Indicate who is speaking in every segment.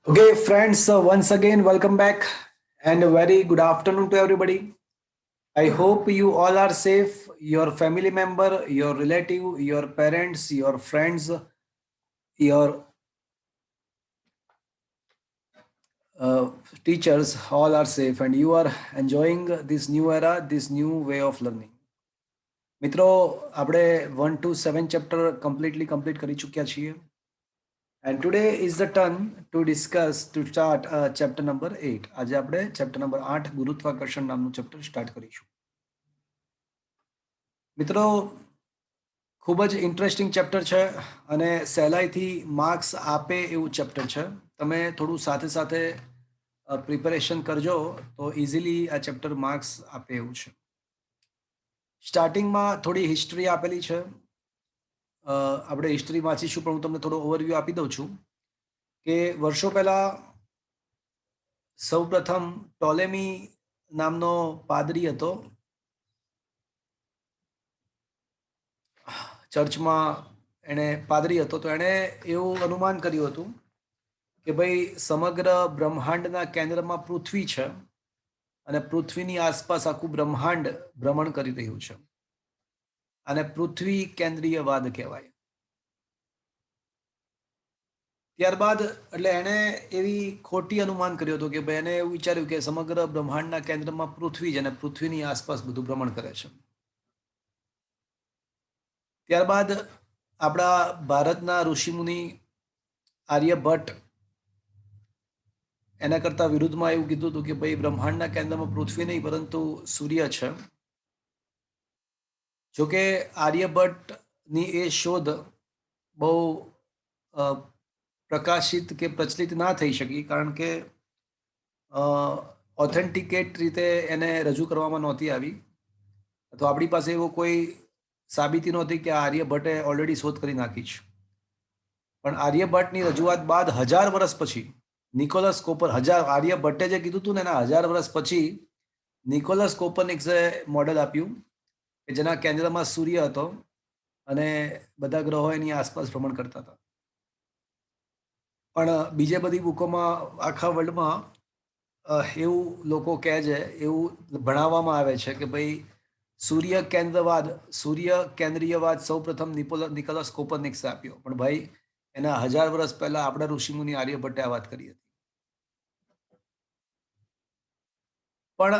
Speaker 1: Okay, friends, once again, welcome back and a very good afternoon to everybody. I hope you all are safe, your family member, your relative, your parents, your friends, your uh, teachers, all are safe, and you are enjoying this new era, this new way of learning. મિત્રો આપણે 1 to 7 chapter completely complete કરી ચૂક્યા છીએ. And today is the turn to start chapter number 8. આજે આપણે chapter number 8 ગુરુત્વાકર્ષણ નામનું chapter start કરીશું. મિત્રો ખૂબ જ ઇન્ટરેસ્ટિંગ ચેપ્ટર છે અને સહેલાઈથી માર્ક્સ આપે એવું ચેપ્ટર છે. તમે થોડું સાથે સાથે પ્રિપેરેશન કરજો તો ઇઝીલી આ ચેપ્ટર માર્ક્સ આપે એવું છે. સ્ટાર્ટિંગમાં થોડી હિસ્ટ્રી આપેલી છે. આપણે હિસ્ટ્રી વાંચીશું પણ હું તમને થોડો ઓવરવ્યૂ આપી દઉં છું કે વર્ષો પહેલા સૌપ્રથમ ટોલેમી નામનો પાદરી હતો. ચર્ચમાં એણે પાદરી હતો તો એણે એવું અનુમાન કર્યું હતું કે ભાઈ સમગ્ર બ્રહ્માંડના કેન્દ્રમાં પૃથ્વી છે અને પૃથ્વીની આસપાસ આખું બ્રહ્માંડ ભ્રમણ કરી રહ્યું છે. અને પૃથ્વી કેન્દ્રીયવાદ કહેવાય. ત્યારબાદ એટલે એણે એવી ખોટી અનુમાન કર્યું હતું કે ભાઈ એને એવું વિચાર્યું કે સમગ્ર બ્રહ્માંડના કેન્દ્રમાં પૃથ્વી છે અને પૃથ્વીની આસપાસ બધું ભ્રમણ કરે છે. ત્યારબાદ આપણા ભારતના ઋષિમુનિ આર્યભટ્ટ એના કરતા વિરુદ્ધમાં એવું કીધું હતું કે ભાઈ બ્રહ્માંડના કેન્દ્રમાં પૃથ્વી નહીં પરંતુ સૂર્ય છે. જોકે આર્યભટ્ટની એ શોધ બહુ પ્રકાશિત કે પ્રચલિત ના થઈ શકી કારણ કે ઓથેન્ટિકેટ રીતે એને રજૂ કરવામાં નહોતી આવી અથવા આપણી પાસે એવો કોઈ સાબિતી નહોતી કે આર્યભટ્ટે ઓલરેડી શોધ કરી નાખી છે. પણ આર્યભટ્ટની રજૂઆત બાદ 1000 વર્ષ પછી નિકોલસ કોપર આર્યભટ્ટે જે કીધું હતું ને એના 1000 વર્ષ પછી નિકોલસ કોપરનિક્સે મોડેલ આપ્યું કે જેના કેન્દ્રમાં સૂર્ય હતો અને બધા ગ્રહો એની આસપાસ ભ્રમણ કરતા હતા. પણ બીજે બધી બુકોમાં આખા વર્લ્ડમાં એવું લોકો કહે છે, એવું ભણાવવામાં આવે છે કે ભાઈ સૂર્ય કેન્દ્રીયવાદ સૌપ્રથમ નિકોલસ કોપરનિક્સે આપ્યો. પણ ભાઈ એના 1000 વર્ષ પહેલા આપણા ઋષિમુનિ આર્યભટ્ટે આ વાત કરી હતી. પણ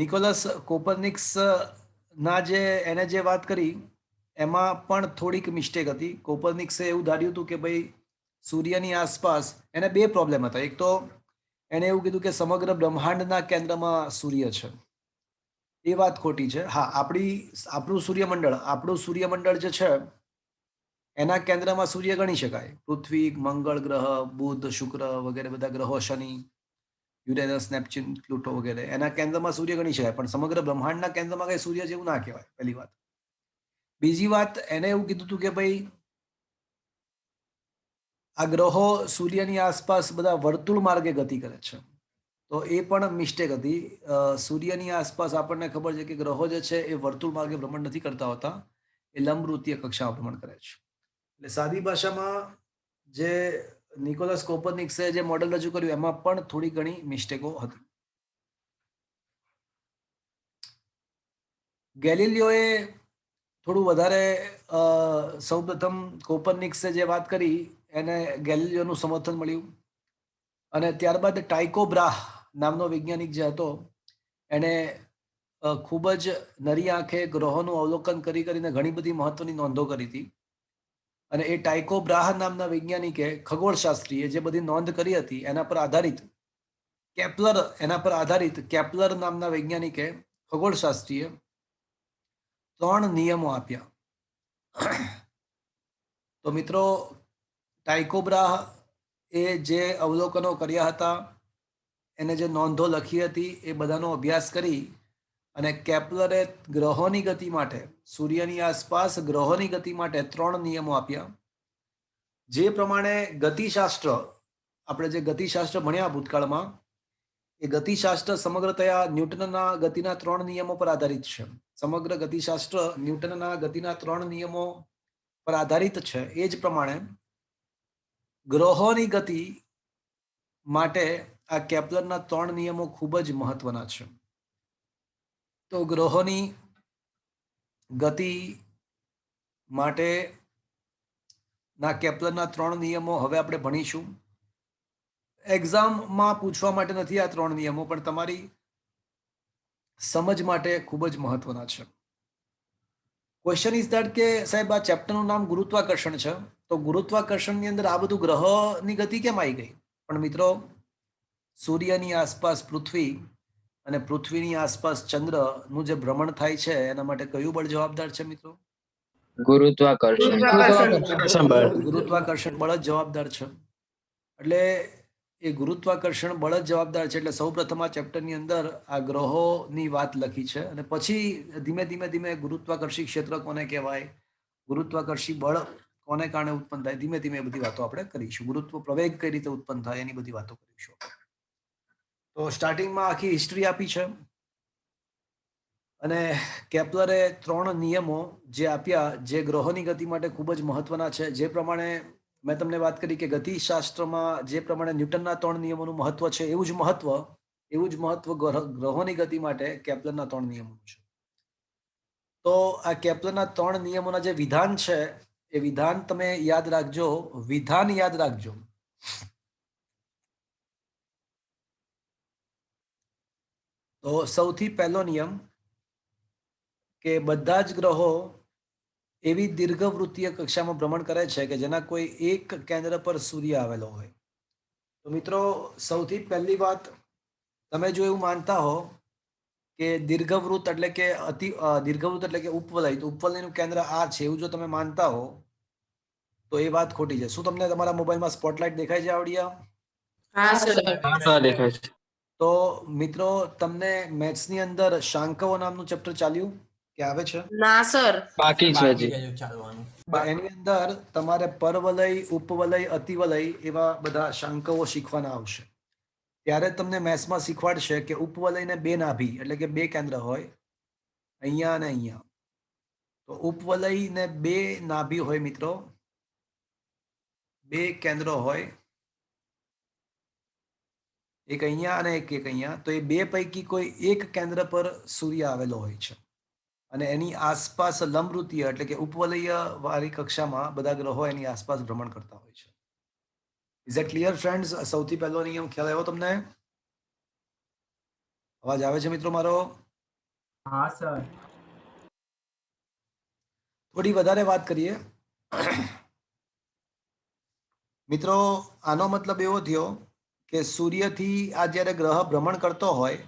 Speaker 1: નિકોલસ કોપરનિક્સ ના એને જે વાત કરી એમાં પણ થોડીક મિસ્ટેક હતી. કોપરનિક્સે એવું ધાર્યું હતું કે ભાઈ સૂર્યની આસપાસ એને બે પ્રોબ્લેમ હતા. એક તો એને એવું કીધું કે સમગ્ર બ્રહ્માંડના કેન્દ્રમાં સૂર્ય છે. એ વાત ખોટી છે. હા, આપણું સૂર્યમંડળ જે છે એના કેન્દ્રમાં સૂર્ય ગણી શકાય. પૃથ્વી, મંગળ ગ્રહ, બુધ, શુક્ર વગેરે બધા ગ્રહો, શનિ, યુરેનસ, નેપ્ચ્યુન, પ્લુટો વગેરે એના કેન્દ્રમાં સૂર્ય ગણી શકાય. પણ સમગ્ર બ્રહ્માંડના કેન્દ્રમાં કઈ સૂર્ય જેવું ના કહેવાય, પહેલી વાત. બીજી વાત, એને એવું કીધું હતું કે ભાઈ આ ગ્રહો સૂર્યની આસપાસ બધા વર્તુળ માર્ગે ગતિ કરે છે. તો એ પણ મિસ્ટેક હતી. સૂર્યની આસપાસ આપણને ખબર છે કે ગ્રહો જે છે એ વર્તુળ માર્ગે ભ્રમણ નથી કરતા હોતા, એ લંબવૃત્તીય કક્ષામાં ભ્રમણ કરે છે. એટલે સાદી ભાષામાં જે નિકોલસ કોપરનિક્સે જે મોડેલ રજૂ કર્યું એમાં પણ થોડી ઘણી મિસ્ટેકો હતી. ગેલિલિયોએ થોડું વધારે સૌપ્રથમ કોપરનિક્સે જે વાત કરી એને ગેલિલિયોનું સમર્થન મળ્યું અને ત્યારબાદ ટાઇકો બ્રાહ નામનો વૈજ્ઞાનિક જે હતો એને ખૂબ જ નરી આંખે ગ્રહોનું અવલોકન કરીને ઘણી બધી મહત્વની નોંધો કરી હતી. અને એ ટાઇકો બ્રાહ નામના વૈજ્ઞાનિકે ખગોળશાસ્ત્રીએ જે બધી નોંધ કરી હતી એના પર આધારિત કેપ્લર નામના વૈજ્ઞાનિકે ખગોળશાસ્ત્રીએ 3 નિયમો આપ્યા. તો મિત્રો, ટાઇકો બ્રાહ એ જે અવલોકનો કર્યા હતા એને જે નોંધો લખી હતી એ બધાનો અભ્યાસ કરી અને કેપ્લરે ગ્રહોની ગતિ માટે, સૂર્યની આસપાસ ગ્રહોની ગતિ માટે 3 નિયમો આપ્યા. જે પ્રમાણે ગતિશાસ્ત્ર, આપણે જે ગતિશાસ્ત્ર ભણ્યા ભૂતકાળમાં, એ ગતિશાસ્ત્ર સમગ્રતયા ન્યૂટનના ગતિના 3 નિયમો પર આધારિત છે. સમગ્ર ગતિશાસ્ત્ર ન્યૂટનના ગતિના 3 નિયમો પર આધારિત છે. એ જ પ્રમાણે ગ્રહોની ગતિ માટે આ કેપ્લરના 3 નિયમો ખૂબ જ મહત્વના છે. તો ગ્રહોની ગતિ માટે ના કેપ્લરના 3 નિયમો હવે આપણે ભણીશું. એક્ઝામમાં પૂછવા માટે નથી આ 3 નિયમો, પણ તમારી સમજ માટે ખૂબ જ મહત્વના છે. ક્વેશ્ચન ઇઝ ધેટ કે સાહેબ આ ચેપ્ટરનું નામ ગુરુત્વાકર્ષણ છે, તો ગુરુત્વાકર્ષણની અંદર આ બધું ગ્રહોની ગતિ કેમ આવી ગઈ? પણ મિત્રો, સૂર્યની આસપાસ પૃથ્વી અને પૃથ્વીની આસપાસ ચંદ્રનું જે ભ્રમણ થાય છે એના માટે કયું બળ જવાબદાર છે મિત્રો? ગુરુત્વાકર્ષણ બળ જ જવાબદાર છે. એટલે એ ગુરુત્વાકર્ષણ બળ જ જવાબદાર છે. એટલે સૌપ્રથમ આ ચેપ્ટરની અંદર આ ગ્રહોની વાત લખી છે અને પછી ધીમે ધીમે ધીમે ગુરુત્વાકર્ષી ક્ષેત્ર કોને કહેવાય, ગુરુત્વાકર્ષી બળ કોને કારણે ઉત્પન્ન થાય, ધીમે ધીમે બધી વાતો આપણે કરીશું. ગુરુત્વ પ્રવેગ કઈ રીતે ઉત્પન્ન થાય એની બધી વાતો કરીશું. તો સ્ટાર્ટિંગમાં આખી હિસ્ટ્રી આપી છે અને કેપ્લરે 3 નિયમો જે આપ્યા જે ગ્રહોની ગતિ માટે ખૂબ જ મહત્વના છે. જે પ્રમાણે મેં તમને વાત કરી કે ગતિશાસ્ત્રમાં જે પ્રમાણે ન્યૂટનના 3 નિયમોનું મહત્વ છે એવું જ મહત્વ ગ્રહોની ગતિ માટે કેપ્લરના 3 નિયમોનું છે. તો આ કેપ્લરના 3 નિયમોના જે વિધાન છે એ વિધાન તમે યાદ રાખજો. તો સૌથી પહેલો નિયમ કે બધા જ ગ્રહો એવી દીર્ઘવૃત્તીય કક્ષામાં ભ્રમણ કરે છે કે જેના કોઈ એક કેન્દ્ર પર સૂર્ય આવેલો હોય. તો મિત્રો, સૌથી પહેલી વાત, તમે જો એવું માનતા હો કે દીર્ઘવૃત્ત એટલે કે દીર્ઘવૃત્ત એટલે કે ઉપવલય, તો ઉપવલયનું કેન્દ્ર આ છે એવું જો તમે માનતા હો તો એ વાત ખોટી છે. શું તમને તમારા મોબાઈલમાં સ્પોટલાઇટ દેખાય છે આવડિયા?
Speaker 2: હા સર,
Speaker 3: દેખાય છે.
Speaker 1: તો મિત્રો, તમને મેથ્સની અંદર શાંકવો નામનું ચેપ્ટર ચાલ્યું કે આવે છે?
Speaker 2: ના સર,
Speaker 3: બાકી છે હજી.
Speaker 1: એની અંદર તમારે પરવલય, ઉપવલય, અતિવલય એવા બધા શાંકવો શીખવાના આવશે. ત્યારે તમને મેથ્સમાં શીખવાડશે કે ઉપવલયને 2 નાભી એટલે કે 2 કેન્દ્ર હોય, અહીંયા અને અહીંયા. તો ઉપવલયને 2 નાભી હોય મિત્રો, 2 કેન્દ્રો હોય, એક અહીંયા અને એક અહીંયા. તો એ 2 પૈકી કોઈ એક કેન્દ્ર પર સૂર્ય આવેલો હોય છે અને એની આસપાસ લંબવૃત્તીય એટલે કે ઉપવલય વાળી કક્ષામાં બધા ગ્રહો એની આસપાસ ભ્રમણ કરતા હોય છે. Is it clear friends? સૌથી પહેલો નિયમ ખ્યાલ આવ્યો તમને? અવાજ આવે છે મિત્રો મારો?
Speaker 4: હા સર.
Speaker 1: થોડી વધારે વાત કરીએ મિત્રો. આનો મતલબ એવો થયો કે સૂર્યથી આ જ્યારે ગ્રહ ભ્રમણ કરતો હોય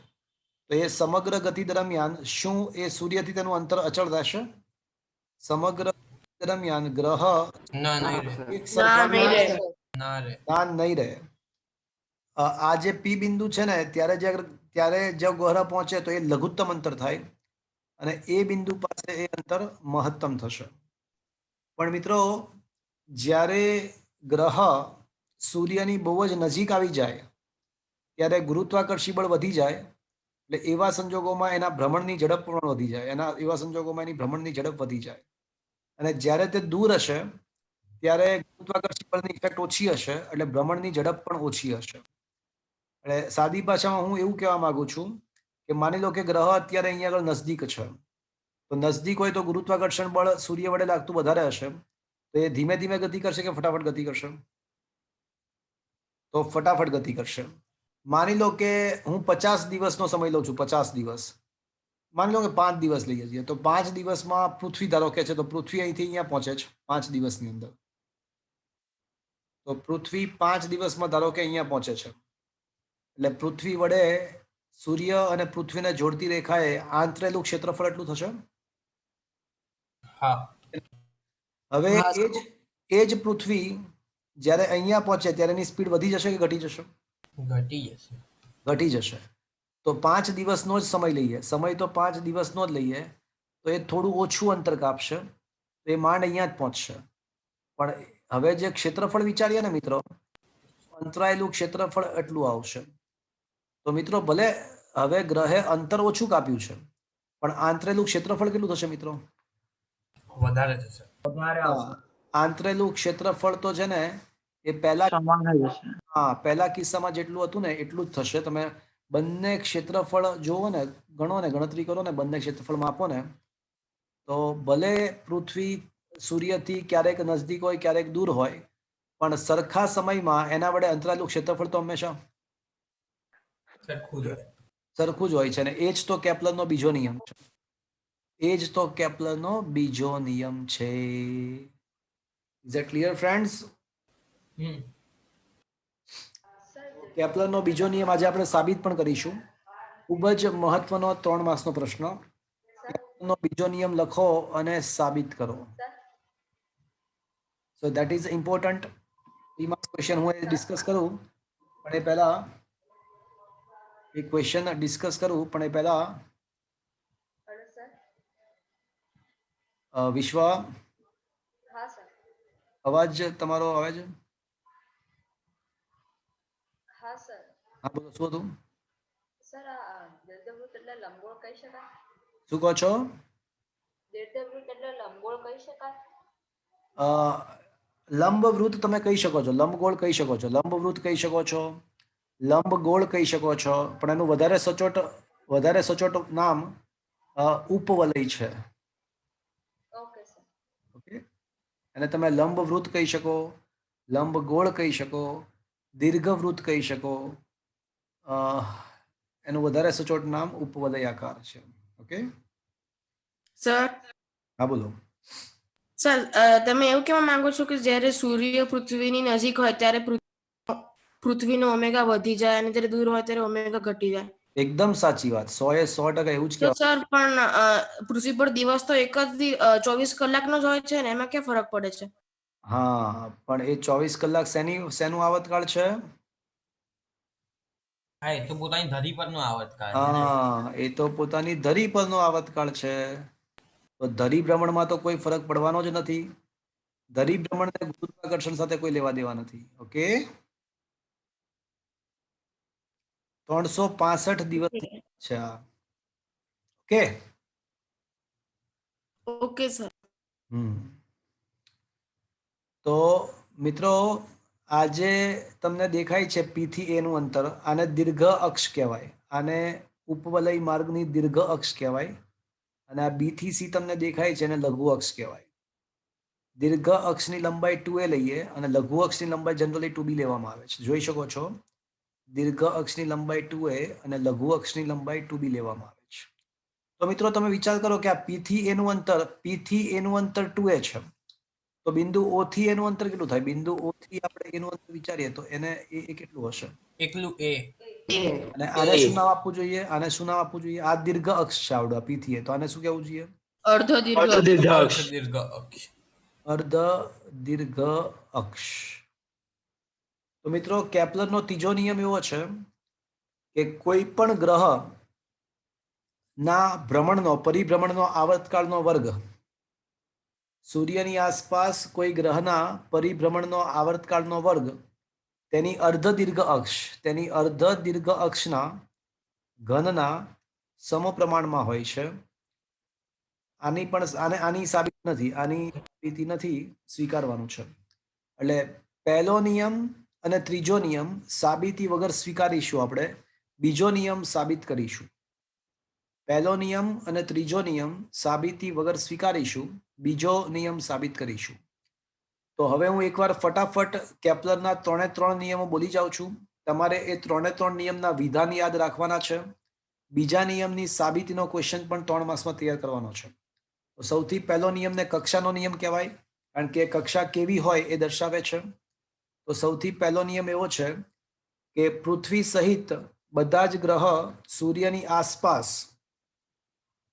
Speaker 1: તો એ સમગ્ર ગતિ દરમિયાન શું એ સૂર્યથી તેનું અંતર અચળ રહેશે? સમગ્ર દરમિયાન ગ્રહ એક સરખા નહીં રહે. આ જે પી બિંદુ છે ને ત્યારે જે ગ્રહ પહોંચે તો એ લઘુત્તમ અંતર થાય અને એ બિંદુ પાસે એ અંતર મહત્તમ થશે. પણ મિત્રો, જ્યારે ગ્રહ સૂર્યની બહુ જ નજીક આવી જાય ત્યારે ગુરુત્વાકર્ષી બળ વધી જાય. એટલે એવા સંજોગોમાં એના ભ્રમણની ઝડપ પણ વધી જાય. એવા સંજોગોમાં એની ભ્રમણની ઝડપ વધી જાય અને જ્યારે તે દૂર હશે ત્યારે ગુરુત્વાકર્ષી બળની ઇફેક્ટ ઓછી હશે એટલે ભ્રમણની ઝડપ પણ ઓછી હશે. એટલે સાદી ભાષામાં હું એવું કહેવા માંગુ છું કે માની લો કે ગ્રહ અત્યારે અહીંયા આગળ નજદીક છે, તો નજદીક હોય તો ગુરુત્વાકર્ષણ બળ સૂર્ય વડે લાગતું વધારે હશે, તો એ ધીમે ધીમે ગતિ કરશે કે ફટાફટ ગતિ કરશે? તો ફટાફટ ગતિ કરશે. માની લો કે હું 50 દિવસનો સમય લઉં છું, 50 દિવસ. માની લો કે 5 દિવસ લઈએ છીએ, તો 5 દિવસમાં પૃથ્વી ધારો કે છે, તો પૃથ્વી અહીંથી અહીંયા પહોંચે છે 5 દિવસની અંદર. તો પૃથ્વી 5 દિવસમાં ધારો કે અહીંયા પહોંચે છે, એટલે પૃથ્વી વડે સૂર્ય અને પૃથ્વીને જોડતી રેખાએ આંતરેલું ક્ષેત્રફળ એટલું થશે. હવે એ જ પૃથ્વી જ્યારે અહીંયા પહોંચે ત્યારે એની સ્પીડ વધી જશે કે ઘટી જશે? ઘટી જશે. તો 5 દિવસનો જ સમય લઈએ, સમય તો 5 દિવસનો જ લઈએ, તો એ થોડું ઓછું અંતર કાપશે, તો એ માંડ અહીંયા જ પહોંચશે. પણ હવે જે ક્ષેત્રફળ વિચારીએ ને મિત્રો, અંતરાયેલું ક્ષેત્રફળ એટલું આવશે. તો મિત્રો, ભલે હવે ગ્રહે અંતર ઓછું કાપ્યું છે પણ આંતરેલું ક્ષેત્રફળ કેટલું થશે મિત્રો?
Speaker 4: વધારે થશે.
Speaker 1: આંતરેલું ક્ષેત્રફળ તો છે ને એ પહેલા
Speaker 3: સમાન જ હશે.
Speaker 1: હા પહેલા કિસ્સામાં જેટલું હતું ને એટલું જ થશે. તમે બંને ક્ષેત્રફળ જોવો ને, ગણો ને, ગણતરી કરો ને, બંને ક્ષેત્રફળ માપો ને, તો ભલે પૃથ્વી સૂર્યથી ક્યારેક નજદીક હોય, ક્યારેક દૂર હોય, પણ સરખા સમયમાં એના વડે અંતરાયેલું ક્ષેત્રફળ તો હંમેશા સરખું જ હોય છે. અને એ જ તો કેપ્લરનો બીજો નિયમ છે. એ જ તો કેપ્લરનો બીજો નિયમ છે. Is it clear friends? કેપ્લરનો બીજો નિયમ આજે આપણે સાબિત પણ કરીશું. ખૂબ જ મહત્વનો 3 માસનો પ્રશ્ન. કેપ્લરનો બીજો નિયમ લખો અને સાબિત કરો. So that is important. 3 marks question હું ડિસ્કસ કરું, પણ એ પહેલા એક ક્વેશ્ચન ડિસ્કસ કરું, પણ એ પહેલા વિશ્વ, અવાજ તમારો આવે છે? હા બોલો, શું હતું? શું કહો છો? લંબવૃત્ત તમે કહી શકો છો, લંબગોળ કહી શકો છો, લંબવૃત્ત કહી શકો છો, લંબગોળ કહી શકો છો, પણ એનું વધારે સચોટ નામ ઉપવલય છે. ઓકે, અને તમે લંબવૃત્ત કહી શકો, લંબગોળ કહી શકો, દીર્ઘવૃત્ત કહી શકો. એનું વધારે સચોટ નામ ઉપવલયાકાર છે. ઓકે
Speaker 2: સર
Speaker 1: હા બોલો.
Speaker 2: સર તમે એવું કહેવા માંગો છો કે જ્યારે સૂર્ય પૃથ્વીની નજીક હોય ત્યારે પૃથ્વીનો ઓમેગા વધી જાય અને જ્યારે દૂર હોય ત્યારે ઓમેગા ઘટી જાય?
Speaker 1: એકદમ સાચી વાત, 100% એવું જ
Speaker 2: તો
Speaker 1: કહેવાય.
Speaker 2: સર પણ પૃથ્વી પર દિવસ તો એક જ 24 કલાકનો જ હોય છે ને, એમાં ક્યાં ફરક પડે છે?
Speaker 1: હા, પણ એ 24 કલાક શેનું આવતકાળ છે?
Speaker 5: હા, એ તો પોતાની ધરી પરનો આવતકાળ છે ને.
Speaker 1: હા, એ તો પોતાની ધરી પરનો આવતકાળ છે. તો ધરી ભ્રમણમાં તો કોઈ ફરક પડવાનો જ નથી. ધરી ભ્રમણને ગુરુત્વાકર્ષણ સાથે કોઈ લેવા દેવા નથી. ઓકે, 365 દિવસ છે આ. Okay
Speaker 2: okay sir.
Speaker 1: તો મિત્રો, આજે તમને દેખાય છે P થી A નું અંતર, આને દીર્ઘ અક્ષ કહેવાય, આને ઉપવલય માર્ગની દીર્ઘ અક્ષ કહેવાય. અને આ B થી C તમને દેખાય છે, એને લઘુ અક્ષ કહેવાય. દીર્ઘ અક્ષની લંબાઈ 2a લઈએ અને લઘુ અક્ષની લંબાઈ જનરલી 2b લેવામાં આવે છે. જોઈ શકો છો, દીર્ઘ અક્ષની લંબાઈ 2a અને લઘુ અક્ષની લંબાઈ 2b લેવામાં આવે છે. તો મિત્રો તમે વિચાર કરો કે આ P થી A નું અંતર 2a છે. તો બિંદુ O થી A નું અંતર કેટલું થાય? બિંદુ O થી આપણે A નું અંતર વિચારીએ તો એને એ કેટલું હશે?
Speaker 5: એકલું એ.
Speaker 1: અને આને શું નામ આપવું જોઈએ? આને શું નામ આપવું જોઈએ? આ દીર્ઘ અક્ષ છે આવડો P થી A, તો આને શું કહેવું જોઈએ?
Speaker 2: અર્ધ દીર્ઘ
Speaker 3: અર્ધ દીર્ઘ
Speaker 5: અર્ધ
Speaker 3: અક્ષ.
Speaker 5: દીર્ઘ અક્ષ.
Speaker 1: અર્ધ દીર્ઘ અક્ષ. તો મિત્રો, કેપ્લરનો ત્રીજો નિયમ એવો છે કે કોઈ પણ ગ્રહ ના પરિભ્રમણનો આવર્તકાળનો વર્ગ સૂર્યની આસપાસ કોઈ ગ્રહના પરિભ્રમણનો આવર્તકાળનો વર્ગ તેની અર્ધ દીર્ઘ અક્ષના ઘનના સમપ્રમાણમાં હોય છે. આની સાબિત નથી સ્વીકારવાનું છે. એટલે પહેલો નિયમ અને ત્રીજો નિયમ સાબિતી વગર સ્વીકારીશું આપણે. બીજો નિયમ સાબિત કરીશું. પહેલો નિયમ અને ત્રીજો નિયમ સાબિતી વગર સ્વીકારીશું. બીજો નિયમ સાબિત કરીશું. તો હવે હું એકવાર ફટાફટ કેપ્લરના 3 નિયમો બોલી જાઉં છું. તમારે એ 3 નિયમના વિધાન યાદ રાખવાના છે. બીજા નિયમની સાબિતીનો ક્વેશ્ચન પણ 3 માસમાં તૈયાર કરવાનો છે. તો સૌથી પહેલો નિયમને કક્ષાનો નિયમ કહેવાય, કારણ કે કક્ષા કેવી હોય એ દર્શાવે છે. તો સૌથી પહેલો નિયમ એવો છે કે પૃથ્વી સહિત બધા જ ગ્રહ સૂર્યની આસપાસ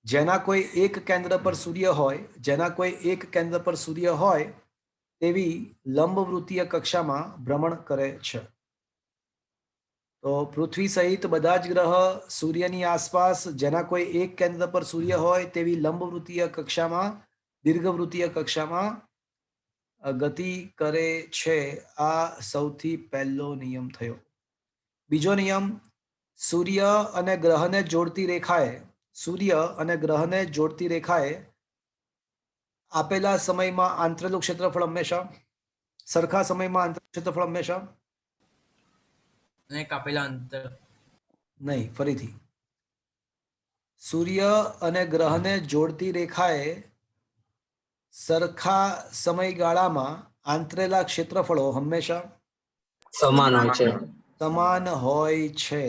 Speaker 1: જેના કોઈ એક કેન્દ્ર પર સૂર્ય હોય તેવી લંબવૃત્તીય કક્ષામાં ભ્રમણ કરે છે. તો પૃથ્વી સહિત બધા જ ગ્રહ સૂર્યની આસપાસ જેના કોઈ એક કેન્દ્ર પર સૂર્ય હોય તેવી લંબવૃત્તીય કક્ષામાં, દીર્ઘવૃત્તીય કક્ષામાં ગતિ કરે છે. આ સૌથી પહેલો નિયમ થયો. બીજો નિયમ, સૂર્ય અને ગ્રહને જોડતી રેખાએ આપેલા સમયમાં આંતરેલું ક્ષેત્રફળ હંમેશા સરખા સમયમાં આંતરૈલું ક્ષેત્રફળ હંમેશા
Speaker 5: અને કાપેલા અંતર
Speaker 1: નહીં, ફરીથી સૂર્ય અને ગ્રહને જોડતી રેખાએ સરખા સમયગાળામાં આંતરેલા ક્ષેત્રફળો હંમેશા
Speaker 3: સમાન હોય છે.
Speaker 1: સમાન હોય છે.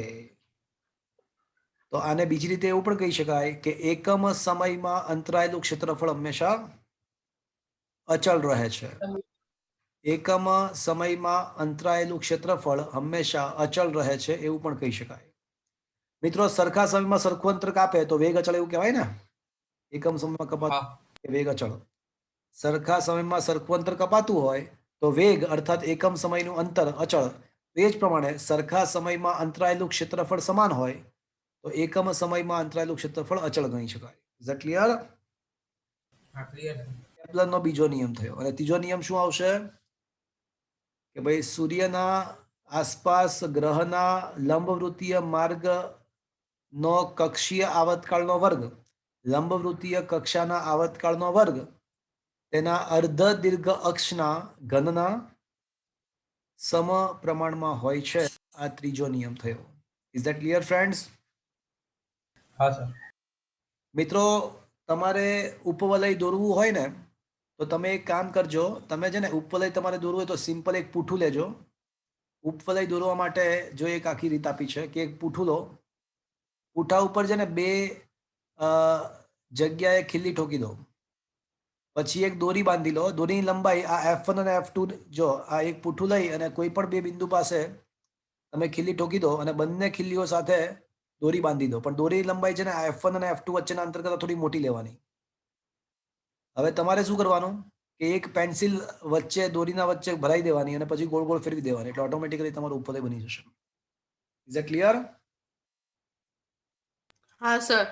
Speaker 1: તો આને બીજી રીતે એવું પણ કહી શકાય કે એકમ સમયમાં અંતરાયેલું ક્ષેત્રફળ હંમેશા અચળ રહે છે. એકમ સમયમાં અંતરાયેલું ક્ષેત્રફળ હંમેશા અચળ રહે છે એવું પણ કહી શકાય. મિત્રો, સરખા સમયમાં સરખું અંતર કાપે તો વેગ અચળ એવું કહેવાય ને. એકમ સમયમાં કપાતું વેગ અચળ. સરખા સમયમાં સરખું અંતર કપાતું હોય તો વેગ અર્થાત એકમ સમયનું અંતર અચળ. એ જ પ્રમાણે સરખા સમયમાં અંતરાયેલું ક્ષેત્રફળ સમાન હોય તો એકમ સમયમાં અંતરાયેલું ક્ષેત્રફળ અચળ ગણી શકાય. Is that clear?
Speaker 5: ક્લિયર.
Speaker 1: કેપ્લરનો બીજો નિયમ થયો. અને ત્રીજો નિયમ શું આવશે કે ભાઈ સૂર્યના આસપાસ ગ્રહના લંબવૃત્તીય માર્ગનો કક્ષીય આવતકાળનો વર્ગ લંબવૃત્તીય કક્ષાના આવતકાળનો વર્ગ તેના અર્ધ દીર્ઘ અક્ષના ઘનના સમપ્રમાણમાં હોય છે. આ ત્રીજો નિયમ થયો. Is that clear friends?
Speaker 5: હા સર.
Speaker 1: મિત્રો, તમારે ઉપવલય દોરવું હોય ને તો તમે એક કામ કરજો. તમે છે ને ઉપવલય તમારે દોરવું હોય તો સિમ્પલ એક પૂઠું લેજો. ઉપવલય દોરવા માટે જો એક આખી રીત આપી છે કે એક પૂઠું લો. પૂઠા ઉપર છે ને બે જગ્યાએ ખીલી ઠોકી દો. પછી એક દોરી બાંધી લો. દોરીની લંબાઈ આ F1 અને F2, જો આ એક પૂઠું લઈ અને કોઈ પણ બે બિંદુ પાસે તમે ખીલી ઠોકી દો અને બંને ખીલીઓ સાથે દોરી બાંધી દો. પણ દોરીની લંબાઈ છે ને આ F1 અને F2 વચ્ચેના અંતર કરતાં થોડી મોટી લેવાની. હવે તમારે શું કરવાનું કે એક પેન્સિલ વચ્ચે દોરીના વચ્ચે ભરાઈ દેવાની અને પછી ગોળ ગોળ ફેરવી દેવાની, એટલે ઓટોમેટિકલી તમારું ઉપવલય બની જશે. Is that clear?
Speaker 2: હા સર.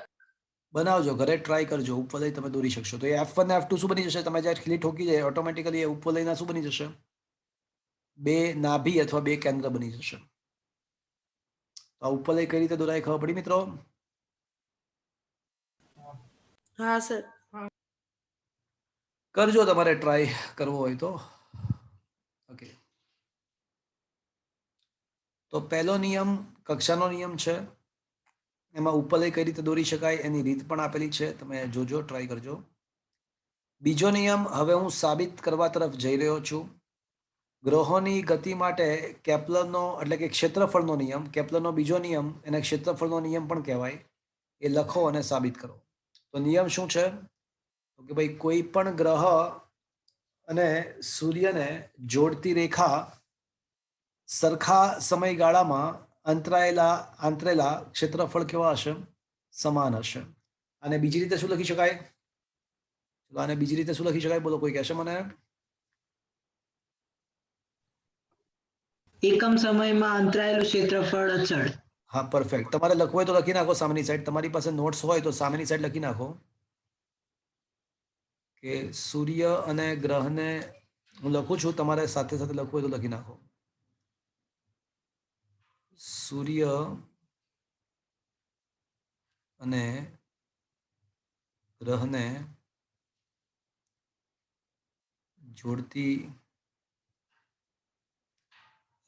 Speaker 1: બનાવજો, ઘરે ટ્રાય કરજો, ઉપવલય તમે દોરી શકશો. તો એ F1 ને F2 શું બની જશે? તમે જ્યારે ખીલી ઠોકી જાય ઓટોમેટિકલી એ ઉપવલયના શું બની જશે? બે નાભી અથવા બે કેન્દ્ર બની જશે. તો આ ઉપવલય કઈ રીતે દોરાય ખબર પડી મિત્રો?
Speaker 2: હા સર.
Speaker 1: કરજો, તમારે ટ્રાય કરવો હોય તો. ઓકે, તો પહેલો નિયમ કક્ષાનો નિયમ છે. એમાં ઉપવલય કઈ રીતે દોરી શકાય એની રીત પણ આપેલી છે. તમે જોજો, ટ્રાય કરજો. બીજો નિયમ હવે હું સાબિત કરવા તરફ જઈ રહ્યો છું. ગ્રહોની ગતિ માટે કેપ્લરનો એટલે કે ક્ષેત્રફળનો નિયમ, કેપ્લરનો બીજો નિયમ, એને ક્ષેત્રફળનો નિયમ પણ કહેવાય. એ લખો અને સાબિત કરો. તો નિયમ શું છે કે ભાઈ કોઈ પણ ગ્રહ અને સૂર્યને જોડતી રેખા સરખા સમયગાળામાં આંતરેલા ક્ષેત્રફળ કેવા હશે? સમાન હશે. અને બીજી રીતે શું લખી શકાય? આને બીજી રીતે શું લખી શકાય? બોલો, કોઈ કહેશે મને?
Speaker 6: એકમ સમયમાં અંતરાયેલું ક્ષેત્રફળ અચળ.
Speaker 1: હા, પરફેક્ટ. તમારે લખવું હોય તો લખી નાખો સામેની સાઈડ. તમારી પાસે નોટ્સ હોય તો સામેની સાઈડ લખી નાખો કે સૂર્ય અને ગ્રહને હું લખું છું. તમારે સાથે સાથે લખવું હોય તો લખી નાખો. સૂર્ય અને ગ્રહને જોડતી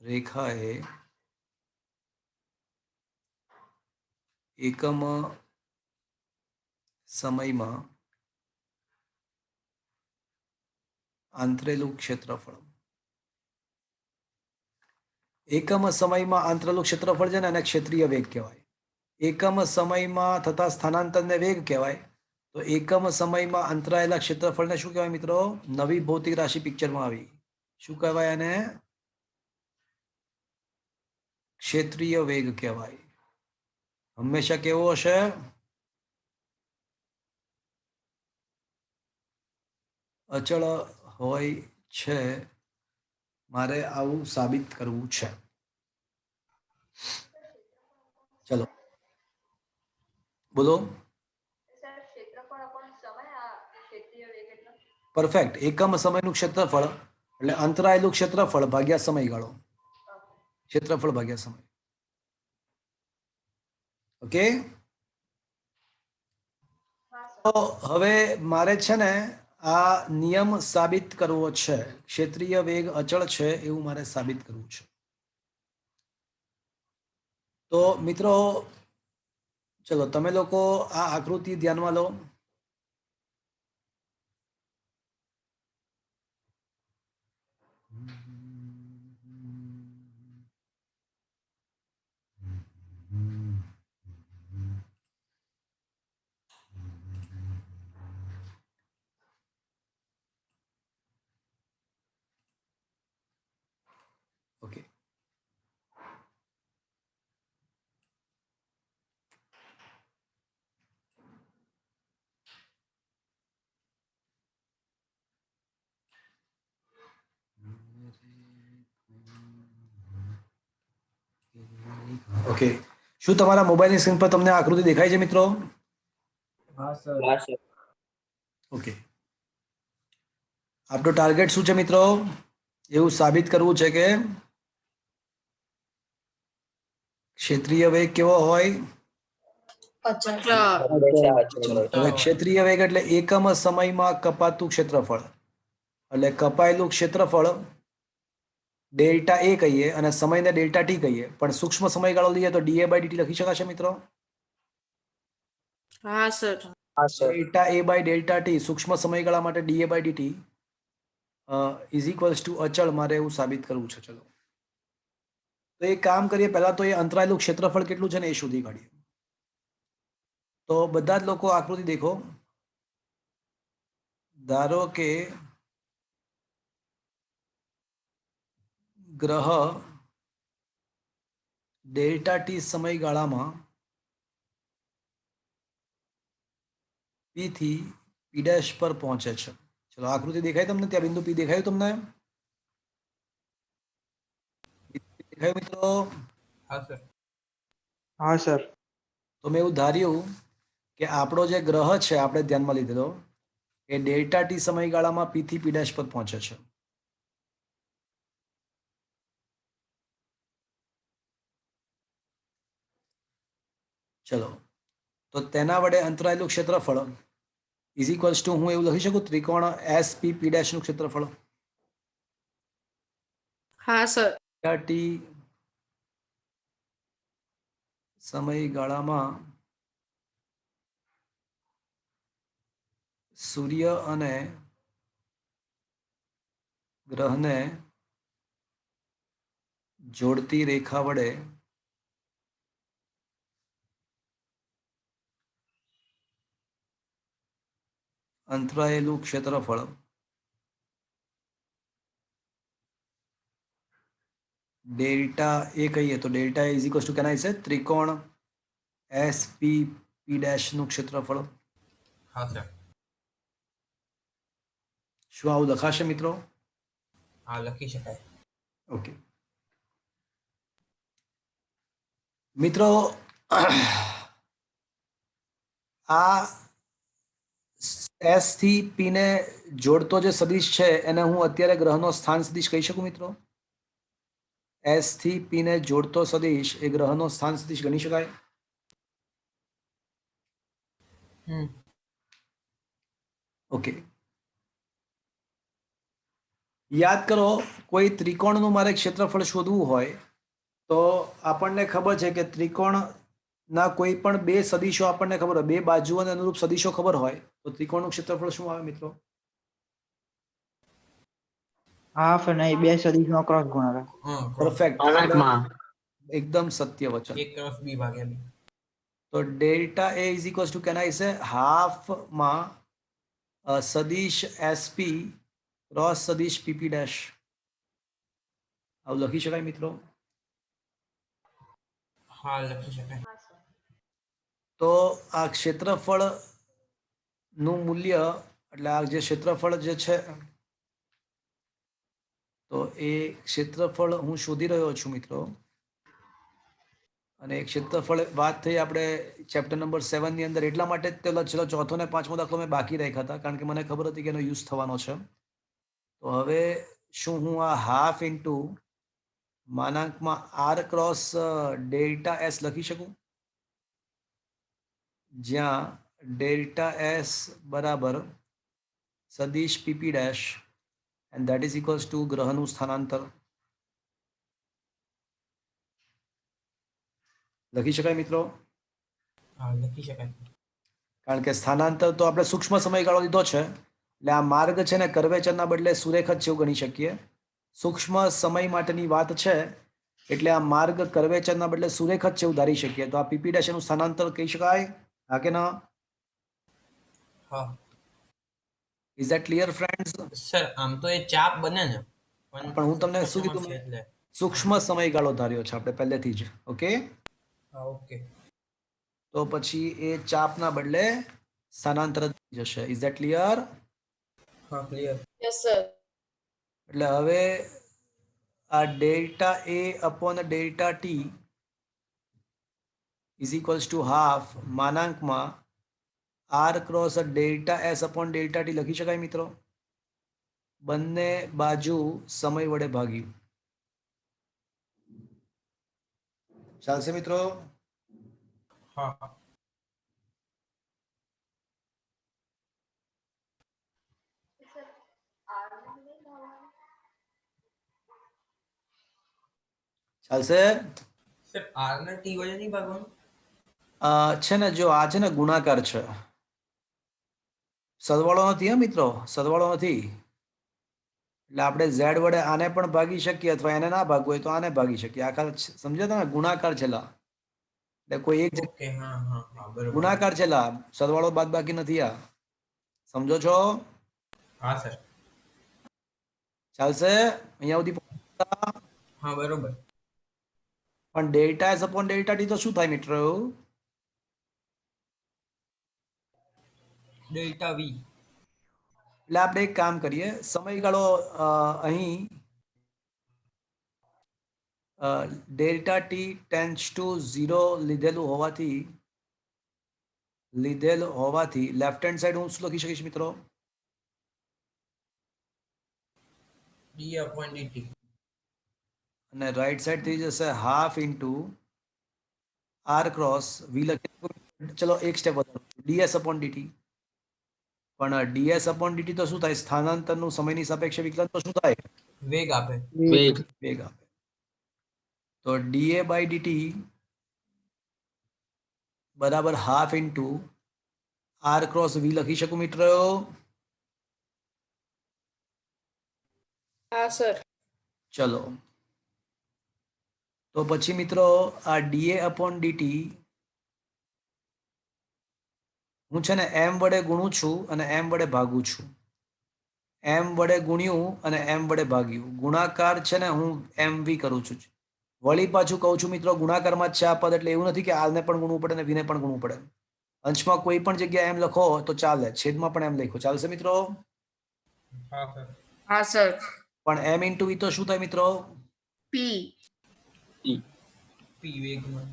Speaker 1: રેખાએ એકમ સમયમાં આંતરેલું ક્ષેત્રફળ. એકમ સમયમાં આંતરેલું ક્ષેત્રફળ છે ને એને ક્ષેત્રીય વેગ કહેવાય. એકમ સમયમાં થતા સ્થાનાંતરને વેગ કહેવાય. તો એકમ સમયમાં અંતરાયેલા ક્ષેત્રફળને શું કહેવાય મિત્રો? નવી ભૌતિક રાશિ પિક્ચરમાં આવી. શું કહેવાય એને? ક્ષેત્રીય વેગ કહેવાય. હંમેશા કેવો હશે? અચળ હોય છે. મારે આવું સાબિત કરવું છે. ચલો બોલો. પરફેક્ટ. એકમ સમયનું ક્ષેત્રફળ એટલે અંતરાયેલું ક્ષેત્રફળ ભાગ્યા સમયગાળો. ક્ષેત્રફળ ભાગ્યા સમય. ઓકે, તો હવે મારે છે ને આ નિયમ સાબિત કરવો છે, ક્ષેત્રીય વેગ અચળ છે એવું મારે સાબિત કરવું છે. તો મિત્રો ચલો તમે લોકો આ આકૃતિ ધ્યાનમાં લો. ઓકે, ઓકે, શું તમારા મોબાઈલની સ્ક્રીન પર તમને આકૃતિ દેખાય છે મિત્રો?
Speaker 4: હા સર.
Speaker 3: હા સર.
Speaker 1: ઓકે, આપણો ટાર્ગેટ શું છે મિત્રો? એવું સાબિત કરવું છે કે ક્ષેત્રીય વેગ કેવો હોય?
Speaker 2: અચળ.
Speaker 3: હંમેશા અચળ
Speaker 1: ચલો,
Speaker 3: હોય.
Speaker 1: હવે ક્ષેત્રીય વેગ એટલે એકમ સમયમાં કપાતું ક્ષેત્રફળ, એટલે કપાયેલું ક્ષેત્રફળ ડેલ્ટા એ કહીએ અને સમયને ડેલ્ટા ટી કહીએ, પણ સૂક્ષ્મ સમયગાળો લઈએ તો ડીએ બાય ડીટી લખી શકાશે મિત્રો?
Speaker 2: હા સર.
Speaker 3: હા sir.
Speaker 1: Delta A by delta T સૂક્ષ્મ સમયગાળા માટે dA by dt is equals to અચળ મારે એવું સાબિત કરવું છે. ચલો તો એક કામ કરીએ, પહેલા તો એ અંતરાયેલું ક્ષેત્રફળ કેટલું છે ને એ શોધી કાઢીએ. તો બધા જ લોકો આકૃતિ દેખો. ધારો કે ગ્રહ ડેલ્ટા ટી સમયગાળામાં પી થી પી ડેશ પર પહોંચે છે. ચલો આકૃતિ દેખાય તમને? ત્યાં બિંદુ પી દેખાયું તમને? દેખાયું મિત્રો?
Speaker 5: હા સર.
Speaker 3: હા સર.
Speaker 1: તો મેં એવું ધાર્યું કે આપણો જે ગ્રહ છે આપણે ધ્યાનમાં લીધેલો એ ડેલ્ટા ટી સમયગાળામાં પી થી પી ડેશ પર પહોંચે છે. ચલો તો તેના વડે અંતરાયેલું ક્ષેત્રફળ ઇઝ ઇક્વલ્સ ટુ હું એવું લખી શકું ત્રિકોણ એસ પી પી ડેશ નું ક્ષેત્રફળ
Speaker 2: હા સર.
Speaker 1: ટી સમયગાળામાં સૂર્ય અને ગ્રહને જોડતી રેખા વડે અંતરાયેલું ક્ષેત્રફળ ડેલ્ટા એ કહીએ તો ડેલ્ટા ઇઝ ઇક્વલ્સ ટુ કેના છે ત્રિકોણ એસ પી પી ડેશ નું ક્ષેત્રફળ.
Speaker 5: હા સર.
Speaker 1: શું આવું લખાશે મિત્રો?
Speaker 5: હા લખી શકાય.
Speaker 1: ઓકે મિત્રો, આ એસ થી પી ને જોડતો જે સદિશ છે એને હું અત્યારે ગ્રહનો સ્થાન સદિશ કહી શકું મિત્રો? એસ થી પી ને જોડતો સદિશ એ ગ્રહનો સ્થાન સદિશ ગણી શકાય? ઓકે, યાદ કરો કોઈ ત્રિકોણનું મારે ક્ષેત્રફળ શોધવું હોય તો આપણને ખબર છે કે ત્રિકોણના કોઈ પણ બે સદિશો આપણને ખબર હોય, બે બાજુઓને અનુરૂપ સદિશો ખબર હોય તો ત્રિકોણનું ક્ષેત્રફળ શું આવે મિત્રો?
Speaker 7: હાફ અને બે સદીશનો ક્રોસ ગુણાકાર.
Speaker 1: પરફેક્ટ,
Speaker 3: વળાંકમાં.
Speaker 1: એકદમ સત્ય વચન.
Speaker 5: A ક્રોસ B ભાગ્યા B.
Speaker 1: તો delta A is equals two કેના છે હાફમાં સદિશ એસપી ક્રોસ સદિશ પીપી ડેશ. આવું લખી શકાય મિત્રો?
Speaker 5: હા લખી શકાય.
Speaker 1: તો આ ક્ષેત્રફળ નું મૂલ્ય એટલે આ જે ક્ષેત્રફળ જે છે તો એ ક્ષેત્રફળ હું શોધી રહ્યો છું મિત્રો. અને ક્ષેત્રફળ વાત થઈ આપણે ચેપ્ટર નંબર 7 ની અંદર, એટલા માટે ચલો ચોથો ને પાંચમો દાખલો મેં બાકી રાખ્યા હતા કારણ કે મને ખબર હતી કે એનો યુઝ થવાનો છે. તો હવે શું હું આ હાફ ઇન્ટુ માનાંકમાં આર ક્રોસ ડેલ્ટા એસ લખી શકું? જ્યાં ડેલ્ટા એસ બરાબર સદિશ PP dash and that is equals to ગ્રહનું સ્થાનાંતર. લખી શકાય મિત્રો?
Speaker 5: હા લખી શકાય.
Speaker 1: કારણ કે સ્થાનાંતર તો આપણે સૂક્ષ્મ સમયગાળો લીધો છે, એટલે આ માર્ગ છે ને કર્વેચરના બદલે સુરેખ જ છે એવું ગણી શકીએ. સૂક્ષ્મ સમય માટેની વાત છે એટલે આ માર્ગ કર્વેચરના બદલે સુરેખ જ છે એવું ધારી શકીએ. તો આ પીપી ડેશ એનું સ્થાનાંતર કહી શકાય, હા કે ના?
Speaker 5: હા
Speaker 1: is that clear friends?
Speaker 5: Sir આમ તો એ ચાપ બને ને,
Speaker 1: પણ હું તમને શું
Speaker 5: સૂક્ષ્મ
Speaker 1: કીધું?
Speaker 5: છે એટલે.
Speaker 1: સૂક્ષ્મ સમયગાળો ધાર્યો છે આપણે પહેલેથી જ. ઓકે,
Speaker 5: હા ઓકે.
Speaker 1: તો પછી એ ચાપના બદલે સ્થાનાંતર થઈ જશે. Is that clear?
Speaker 5: હા ક્લિયર.
Speaker 2: Yes sir.
Speaker 1: એટલે હવે આ delta A upon delta T is equals to half માનાંકમાં R cross delta S upon delta T લખી શકાય મિત્રો? બંને બાજુ સમય વડે ભાગ્યું. ચાલશે મિત્રો?
Speaker 5: હા હા.
Speaker 1: ચાલશે?
Speaker 5: સર આર ને ટી વડે નહીં ભાગવાનું?
Speaker 1: છે ને, જો આ છે ને ગુણાકાર છે, સરવાળો નથી. હા મિત્રો, સરવાળો નથી. એટલે આપણે ઝેડ વડે આને પણ ભાગી શકીએ અથવા એને ના ભાગવું હોય તો આને ભાગી શકીએ. આખા સમજો તમે? ગુણાકાર છેલ્લા, એટલે કોઈ એક
Speaker 5: ઓકે હા હા હા બરોબર.
Speaker 1: ગુણાકાર છેલ્લા, સરવાળો બાદ બાકી નથી. આ સમજો છો?
Speaker 5: હા સર.
Speaker 1: ચાલશે અહીંયા સુધી પહોંચતા?
Speaker 5: હા બરોબર.
Speaker 1: પણ delta S upon delta T તો શું થાય મિત્રો?
Speaker 5: Delta V.
Speaker 1: એટલે આપણે એક કામ કરીએ, સમયગાળો અહીં ડેલ્ટા ટી ટેન્ડ્સ ટુ 0 લીધેલ હોવાથી લેફ્ટ હેન્ડ સાઈડ હું શું લખી શકીશ મિત્રો?
Speaker 5: D upon DT.
Speaker 1: અને રાઈટ સાઈડ થઈ જશે હાફ ઇન્ટુ આર ક્રોસ વી લખી. ચલો એક સ્ટેપ વધારો, ડીએસ અપોન ડીટી. પણ ડીએસ અપોન ડીટી તો શું થાય? સ્થાનાંતરનું સમયની સાપેક્ષે વિકલન તો શું થાય?
Speaker 5: વેગ આપે.
Speaker 1: વેગ આપે. તો ડીએ બાય ડીટી બરાબર હાફ ઇન્ટુ આર ક્રોસ વી લખી શકું મિત્રો?
Speaker 2: હા સર.
Speaker 1: ચલો, તો પછી મિત્રો આ ડીએ અપોન ડીટી હું છે ને એમ વડે ગુણું છું અને એમ વડે ભાગું છું. એમ વડે ગુણ્યું અને એમ વડે ભાગ્યું. ગુણાકાર છે ને હું એમ વી કરું છું. વળી પાછું કહું છું મિત્રો, ગુણાકારમાં જ છે આ પદ, એટલે એવું નથી કે આરને પણ ગુણવું પડે અને વીને પણ ગુણવું પડે. અંશમાં કોઈ પણ જગ્યાએ એમ લખો તો ચાલે, છેદમાં પણ એમ લખો, ચાલશે મિત્રો?
Speaker 5: હા સર.
Speaker 2: હા સર.
Speaker 1: પણ એમ ઇન્ટુ વી તો શું થાય મિત્રો?
Speaker 2: પી.
Speaker 5: પી વેગમાં.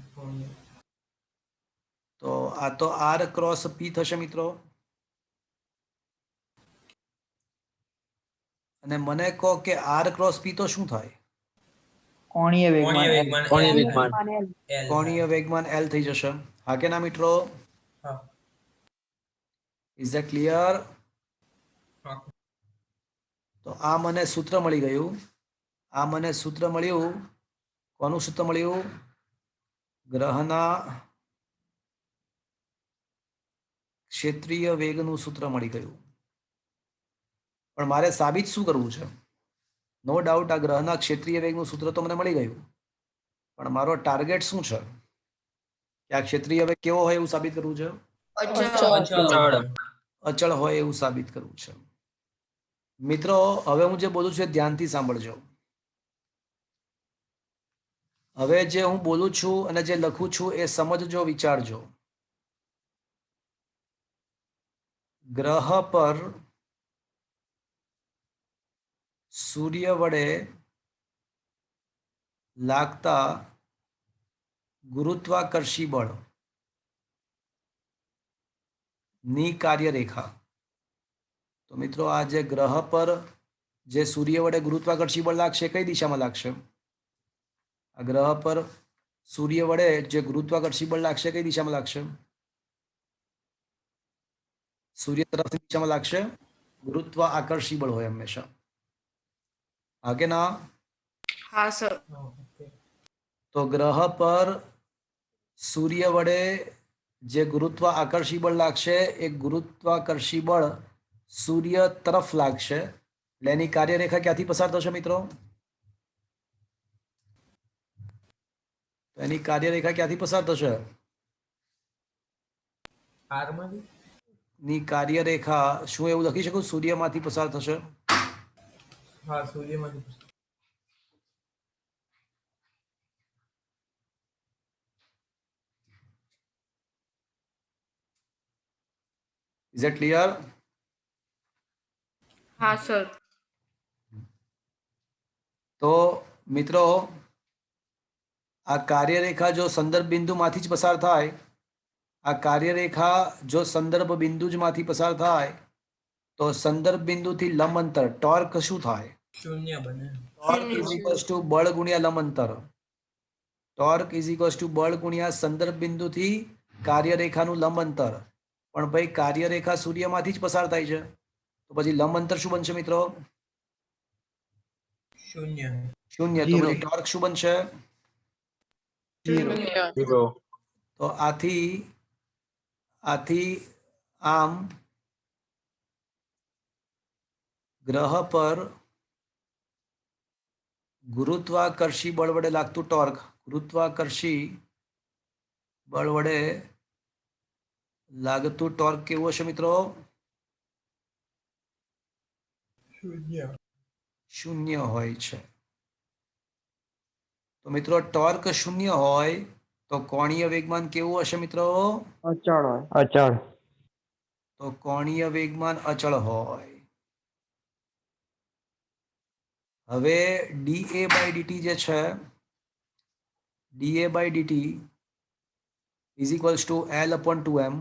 Speaker 1: તો આ તો આર ક્રોસ પી થશે મિત્રો. અને મને કહો કે આર ક્રોસ પી તો શું થાય?
Speaker 7: કોણીય
Speaker 5: કોણીય
Speaker 7: વેગમાન L.
Speaker 5: વેગમાન L.
Speaker 1: કોણીય વેગમાન એલ થઈ જશે. હા કે ના મિત્રો?
Speaker 5: હા.
Speaker 1: Is that clear?
Speaker 5: હા.
Speaker 1: તો આ મને સૂત્ર મળી ગયું. આ મને સૂત્ર મળ્યું. કોનું સૂત્ર મળ્યું? ગ્રહના ક્ષેત્રીય વેગનું સૂત્ર મળી ગયું. પણ મારે સાબિત શું કરવું છે? નો ડાઉટ આ ગ્રહના ક્ષેત્રીય વેગનું સૂત્ર તો મને મળી ગયું, પણ મારો ટાર્ગેટ શું છે? કે આ ક્ષેત્રીય વેગ કેવો હોય એવું સાબિત કરવું છે? અચળ હોય એવું સાબિત કરવું છે. મિત્રો હવે હું જે બોલું છું એ ધ્યાનથી સાંભળજો. હવે જે હું બોલું છું અને જે લખું છું એ સમજજો, વિચારજો. ગ્રહ પર સૂર્ય વડે લાગતા ગુરુત્વાકર્ષી બળ ની કાર્યરેખા. તો મિત્રો આ જે ગ્રહ પર જે સૂર્ય વડે ગુરુત્વાકર્ષી બળ લાગશે કઈ દિશામાં લાગશે? આ ગ્રહ પર સૂર્ય વડે જે ગુરુત્વાકર્ષી બળ લાગશે કઈ દિશામાં લાગશે? સૂર્ય તરફની દિશામાં લાગશે. ગુરુત્વાકર્ષી બળ હોય હંમેશા. હા કે ના?
Speaker 2: હા સર.
Speaker 5: હા, ઓકે.
Speaker 1: તો ગ્રહ પર સૂર્ય વડે જે ગુરુત્વાકર્ષી બળ લાગશે એ ગુરુત્વાકર્ષી બળ સૂર્ય તરફ લાગશે એટલે એની કાર્યરેખા ક્યાંથી પસાર થશે મિત્રો? તો એની કાર્યરેખા ક્યાંથી પસાર થશે?
Speaker 5: R માંથી?
Speaker 1: ની કાર્યરેખા શું એવું લખી શકું સૂર્યમાંથી પસાર થશે?
Speaker 5: હા, સૂર્યમાંથી.
Speaker 1: Is it clear?
Speaker 2: હા સર.
Speaker 1: તો મિત્રો આ કાર્યરેખા જો સંદર્ભ બિંદુમાંથી જ પસાર થાય, આ કાર્યરેખા જો સંદર્ભ બિંદુ જ માંથી પસાર થાય તો સંદર્ભ બિંદુથી લંબ અંતર ટોર્ક શું થાય?
Speaker 5: શૂન્ય બને.
Speaker 1: ટોર્ક ઇઝ ઇક્વલ્સ ટુ બળ ગુણ્યા લંબ અંતર. ટોર્ક ઇઝ ઇક્વલ્સ ટુ બળ ગુણ્યા સંદર્ભ બિંદુથી કાર્યરેખાનું લંબ અંતર. પણ ભાઈ કાર્યરેખા સૂર્યમાંથી જ પસાર થાય છે તો પછી લંબ અંતર શું બનશે મિત્રો?
Speaker 5: શૂન્ય.
Speaker 1: શૂન્ય. તો પછી ટોર્ક શું બનશે? તો આથી આમ ગ્રહ પર ગુરુત્વાકર્ષી બળ વડે લાગતું ટોર્ક, ગુરુત્વાકર્ષી બળ વડે લાગતું ટોર્ક કેવું હશે મિત્રો?
Speaker 5: શૂન્ય.
Speaker 1: શૂન્ય હોય છે. તો મિત્રો ટોર્ક શૂન્ય હોય તો કોણીય વેગમાન કેવું હશે મિત્રો?
Speaker 3: અચળ હોય.
Speaker 7: અચળ.
Speaker 1: તો કોણીય વેગમાન અચળ હોય. હવે dA બાય dt જે છે, dA by dt is equals to L upon 2m.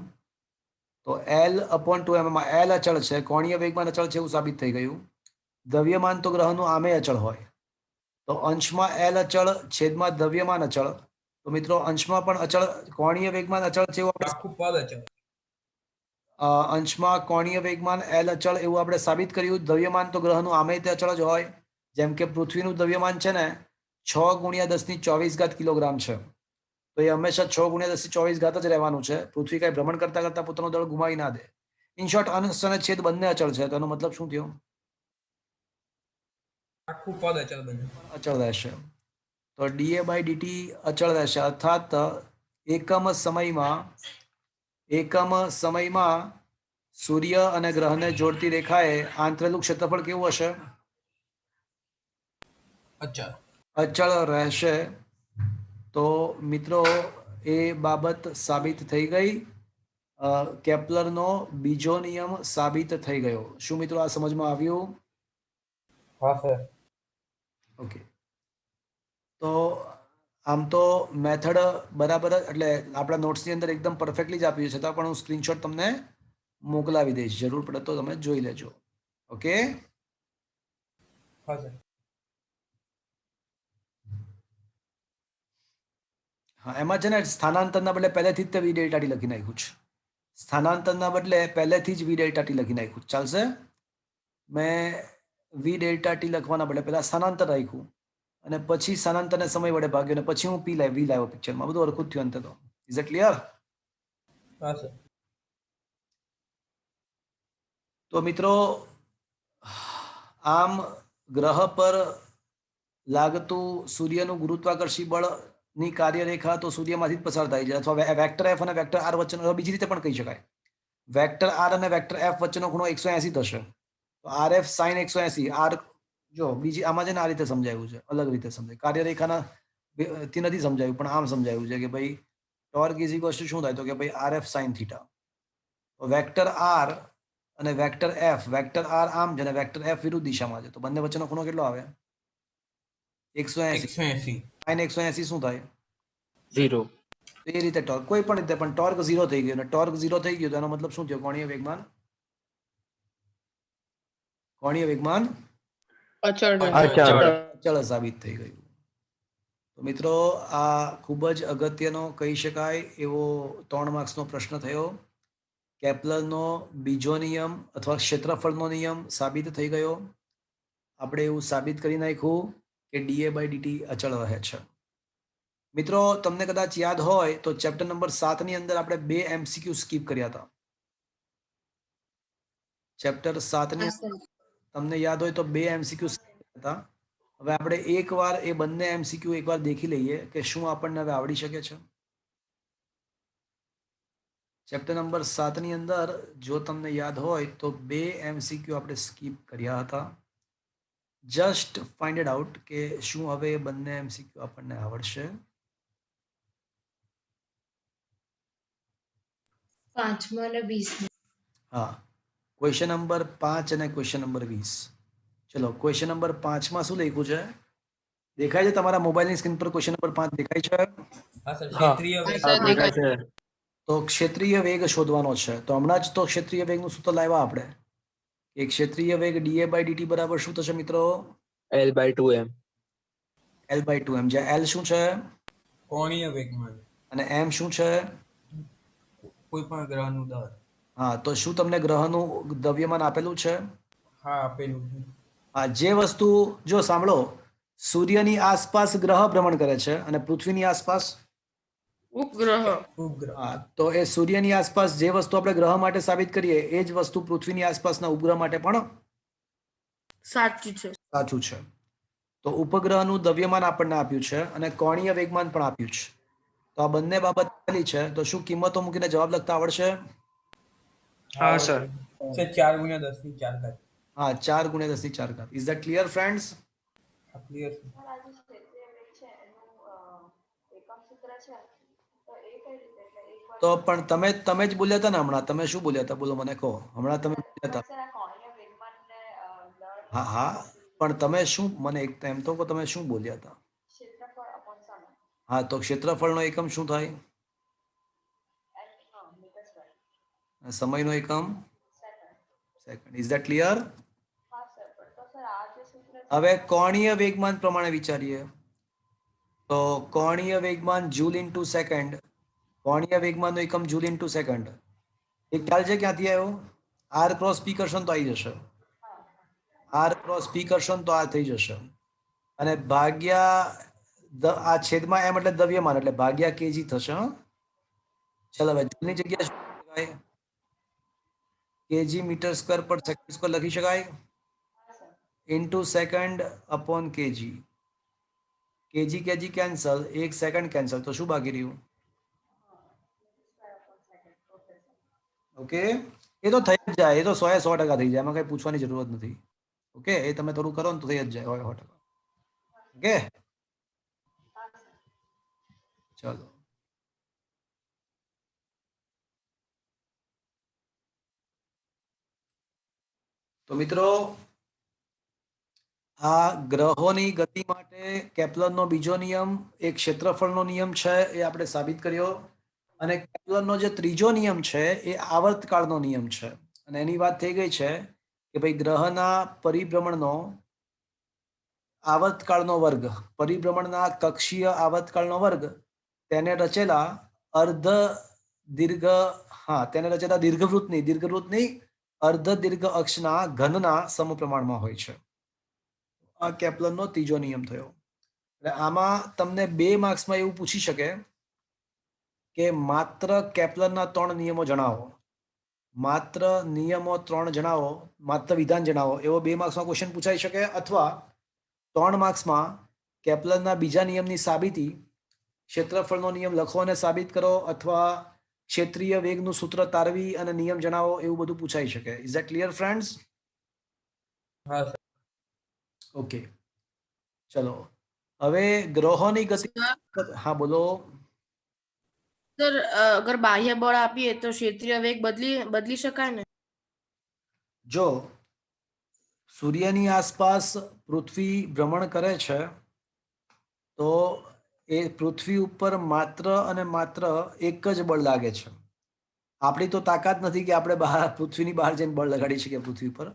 Speaker 1: તો L અપોન 2m માં L અચળ છે, કોણીય વેગમાન અચળ છે એવું સાબિત થઈ ગયું. દ્રવ્યમાન તો ગ્રહનું આમે અચળ હોય. તો અંશમાં L અચળ છેદમાં દ્રવ્યમાન અચળ. તો મિત્રો અંશમાં પણ અચળ કોણીય વેગમાન અચળ છે એવું આપણે
Speaker 5: આખું પદ અચળ.
Speaker 1: અંશમાં કોણીય વેગમાન L અચળ એવું આપણે સાબિત કર્યું. દ્રવ્યમાન તો ગ્રહનું આમે તે અચળ જ હોય. જેમ કે પૃથ્વીનું દ્રવ્યમાન છે ને 6 ગુણ્યા 10⁴ કિલોગ્રામ છે. તો એ હંમેશા 6 ગુણ્યા 10⁴ જ રહેવાનું છે. પૃથ્વી કઈ ભ્રમણ કરતા કરતા પોતાનો દળ ગુમાવી ના દે. ઇન શોર્ટ અંશ અને છેદ બંને અચળ છે. તો એનો મતલબ શું થયો?
Speaker 5: આખું પદ અચળ બને.
Speaker 1: અચળ રહેશે. તો dA બાય dt અચળ રહેશે. અર્થાત એકમ સમયમાં સૂર્ય અને ગ્રહને જોડતી રેખાએ આંતરેલું ક્ષેત્રફળ કેવું હશે?
Speaker 5: અચળ.
Speaker 1: અચળ રહેશે. તો મિત્રો એ બાબત સાબિત થઈ ગઈ. કેપ્લરનો બીજો નિયમ સાબિત થઈ ગયો. શું મિત્રો આ સમજમાં આવ્યું?
Speaker 5: હા સર.
Speaker 1: ઓકે. તો આમ તો મેથડ બરાબર એટલે આપણા નોટ્સની અંદર એકદમ પરફેક્ટલી જ આપ્યું છે, છતાં પણ હું સ્ક્રીનશોટ તમને મોકલાવી દઈશ. જરૂર પડે તો તમે જોઈ લેજો. ઓકે.
Speaker 5: હા સર.
Speaker 1: હા, એમાં છે ને સ્થાનાંતરના બદલે પહેલેથી જ તે વી ડેલ્ટા ટી લખી નાખ્યું છે. સ્થાનાંતરના બદલે પહેલેથી જ વી ડેલ્ટા ટી લખી નાખ્યું. ચાલશે? મેં વી ડેલ્ટા ટી લખવાના બદલે પહેલા સ્થાનાંતર રાખ્યું અને પછી સ્થાનાંતરને સમય વડે ભાગ્યો અને પછી હું વી લાવ્યો પિક્ચરમાં. બધું હરખું જ થયું અંતે તો. Is it clear?
Speaker 5: હા સર.
Speaker 1: તો મિત્રો આમ ગ્રહ પર લાગતું સૂર્યનું ગુરુત્વાકર્ષી બળની કાર્યરેખા તો સૂર્યમાંથી જ પસાર થાય છે. અથવા વેક્ટર એફ અને વેક્ટર આર વચ્ચેનો બીજી રીતે પણ કહી શકાય. વેક્ટર આર અને વેક્ટર એફ વચ્ચેનો ખૂણો 180 થશે. તો આર એફ સાઇન 180. આર જો બીજી આમાં છે ને આ રીતે સમજાયું છે, અલગ રીતે સમજાય. કાર્યરેખાના થી નથી સમજાયું પણ આમ સમજાયું છે કે ભાઈ ટોર્ક ઇઝ ઇક્વલ્સ ટુ શું થાય તો કે ભાઈ આર એફ સાઇન થીટા. તો વેક્ટર આર અને વેક્ટર એફ, વેક્ટર આર આમ છે અને વેક્ટર એફ વિરુદ્ધ દિશામાં છે. તો બંને વચ્ચેનો ખૂણો કેટલો આવે? 180.
Speaker 5: 180.
Speaker 1: સાઇન 180 શું થાય?
Speaker 7: 0.
Speaker 1: તો એ રીતે ટોર્ક કોઈ પણ રીતે પણ ટોર્ક 0 થઈ ગયો. અને ટોર્ક 0 થઈ ગયું તો એનો મતલબ શું થયો? કોણીય વેગમાન અચળ સાબિત થઈ ગયું. તો મિત્રો આ ખૂબ જ અગત્યનો કહી શકાય એવો 3 માર્ક્સનો પ્રશ્ન થયો. કેપ્લરનો બીજો નિયમ અથવા ક્ષેત્રફળનો નિયમ સાબિત થઈ ગયો. આપણે એવું સાબિત કરી નાખ્યું કે dA/dt અચળ રહે છે. મિત્રો તમને કદાચ યાદ હોય તો ચેપ્ટર નંબર 7 ની અંદર આપણે 2 MCQ સ્કીપ કર્યા હતા. ચેપ્ટર 7 ની તમને યાદ હોય તો 2 MCQ હતા. હવે આપણે એકવાર એ બંને MCQ એકવાર દેખી લઈએ કે શું આપણને હવે આવડી શકે છે. ચેપ્ટર નંબર 7 ની અંદર જો તમને યાદ હોય તો 2 MCQ આપણે સ્કીપ કર્યા હતા. જસ્ટ ફાઇન્ડ ઇટ આઉટ કે શું હવે એ બંને MCQ આપણને આવડશે.
Speaker 8: 5 અને 20.
Speaker 1: હા, ક્વેશ્ચન નંબર 5 અને ક્વેશ્ચન નંબર 20. ચલો ક્વેશ્ચન નંબર 5 માં શું લખ્યું છે? દેખાય છે તમારા મોબાઈલની સ્ક્રીન પર ક્વેશ્ચન નંબર 5 દેખાય છે?
Speaker 5: હા સર, ક્ષેત્રીય વેગ
Speaker 3: દેખાય છે.
Speaker 1: તો ક્ષેત્રીય વેગ શોધવાનો છે. તો હમણાં જ તો ક્ષેત્રીય વેગનું સૂત્ર લાવ્યા આપણે. એક ક્ષેત્રીય વેગ dA/dt બરાબર શું થશે મિત્રો?
Speaker 3: L/2m.
Speaker 1: L/2m. જ્યાં L શું છે
Speaker 5: કોણીય વેગમાન,
Speaker 1: અને m શું છે?
Speaker 5: કોઈ પણ ગ્રહનું દર.
Speaker 1: હા, તો શું તમને ગ્રહનું દ્રવ્યમાન આપેલું છે?
Speaker 5: હા, આપેલું છે.
Speaker 1: હા, જે વસ્તુ જો સાંભળો, સૂર્યની આસપાસ ગ્રહ ભ્રમણ કરે છે અને પૃથ્વીની આસપાસ
Speaker 2: ઉપગ્રહ.
Speaker 5: ઉપગ્રહ.
Speaker 1: હા, તો એ સૂર્યની આસપાસ જે વસ્તુ આપણે ગ્રહ માટે સાબિત કરીએ એ જ વસ્તુ પૃથ્વીની આસપાસના ઉપગ્રહ માટે પણ
Speaker 2: સાચું છે.
Speaker 1: સાચું છે. તો ઉપગ્રહનું દ્રવ્યમાન આપણને આપ્યું છે અને કોણીય વેગમાન પણ આપ્યું છે. તો આ બંને બાબત આપેલી છે. તો શું કિંમતો મૂકીને જવાબ લખતા આવડશે?
Speaker 3: હા સર.
Speaker 5: સર 4 × 10⁴.
Speaker 1: હા, 4 × 10⁴. Is that clear friends?
Speaker 5: આ ક્લિયર છે.
Speaker 1: તો પણ તમે જ બોલ્યા હતા ને હમણાં. તમે શું બોલ્યા હતા બોલો મને કહો. હમણાં તમે બોલ્યા હતા. હા હા, પણ તમે શું મને એક એમ તો કહો, તમે શું બોલ્યા હતા? હા, તો ક્ષેત્રફળનો એકમ શું થાય? સમયનો એકમ સેકન્ડ. Is that clear? હવે કોણીય વેગમાન પ્રમાણે વિચારીએ. તો કોણીય વેગમાન જૂલ ઇન્ટુ સેકન્ડ. કોણીય વેગમાનનો એકમ જૂલ ઇન્ટુ સેકન્ડ. એ ખ્યાલ છે ક્યાંથી આવ્યો? આર ક્રોસ પી કરશો તો આવી જશે. આર ક્રોસ પી કરશો તો આ થઈ જશે. અને ભાગ્યા આ છેદમાં એમ એટલે દ્રવ્યમાન એટલે ભાગ્યા કેજી થશે. હા, ચાલો હવે જૂલની જગ્યાએ શું લખી શકાય? કેજી મીટર સ્ક્વેર પર સેકન્ડ સ્ક્વેર લખી શકાય. Into second upon KG. KG KG cancel, 1 second cancel, તો શું બાકી રહ્યું? ઓકે, એ તો થઈ જ જાય. એ તો 100% થઈ જાય. એમાં કઈ પૂછવાની જરૂરત નથી. ઓકે, એ તમે થોડું કરો ને તો થઈ જ જાય 100%. ઓકે, ચલો. તો મિત્રો, આ ગ્રહોની ગતિ માટે કેપ્લરનો બીજો નિયમ એક ક્ષેત્રફળનો નિયમ છે એ આપણે સાબિત કર્યો. અને કેપ્લરનો જે ત્રીજો નિયમ છે એ આવર્તકાળનો નિયમ છે. અને એની વાત થઈ ગઈ છે કે ભાઈ ગ્રહના પરિભ્રમણનો આવર્તકાળનો વર્ગ, પરિભ્રમણના કક્ષીય આવર્તકાળનો વર્ગ તેને રચેલા દીર્ઘવૃત્તની અર્ધ દીર્ઘ અક્ષના ઘનના સમપ્રમાણમાં હોય છે. આ કેપ્લરનો ત્રીજો નિયમ થયો. એટલે આમાં તમને 2 માર્ક્સમાં એવું પૂછી શકે કે માત્ર કેપ્લરના 3 નિયમો જણાવો. માત્ર નિયમો 3 જણાવો, માત્ર વિધાન જણાવો, એવો 2 માર્ક્સમાં ક્વેશ્ચન પૂછાઈ શકે. અથવા 3 માર્ક્સમાં કેપ્લરના બીજા નિયમની સાબિતી, ક્ષેત્રફળનો નિયમ લખો અને સાબિત કરો, અથવા ક્ષેત્રીય વેગનું સૂત્ર તારવી અને નિયમ જણાવો, એવું બધું પૂછાઈ શકે. Is that clear friends?
Speaker 5: હા સર.
Speaker 1: ઓકે, ચલો હવે ગ્રહોની ગતિ. હા બોલો.
Speaker 2: સર, અગર બાહ્ય બળ આપીએ તો ક્ષેત્રીય વેગ બદલી શકાય ને?
Speaker 1: જો સૂર્યની આસપાસ પૃથ્વી ભ્રમણ કરે છે તો એ પૃથ્વી ઉપર માત્ર અને માત્ર એક જ બળ લાગે છે. આપણી તો તાકાત નથી કે આપણે પૃથ્વીની બહાર જઈને બળ લગાડી શકીએ પૃથ્વી પર.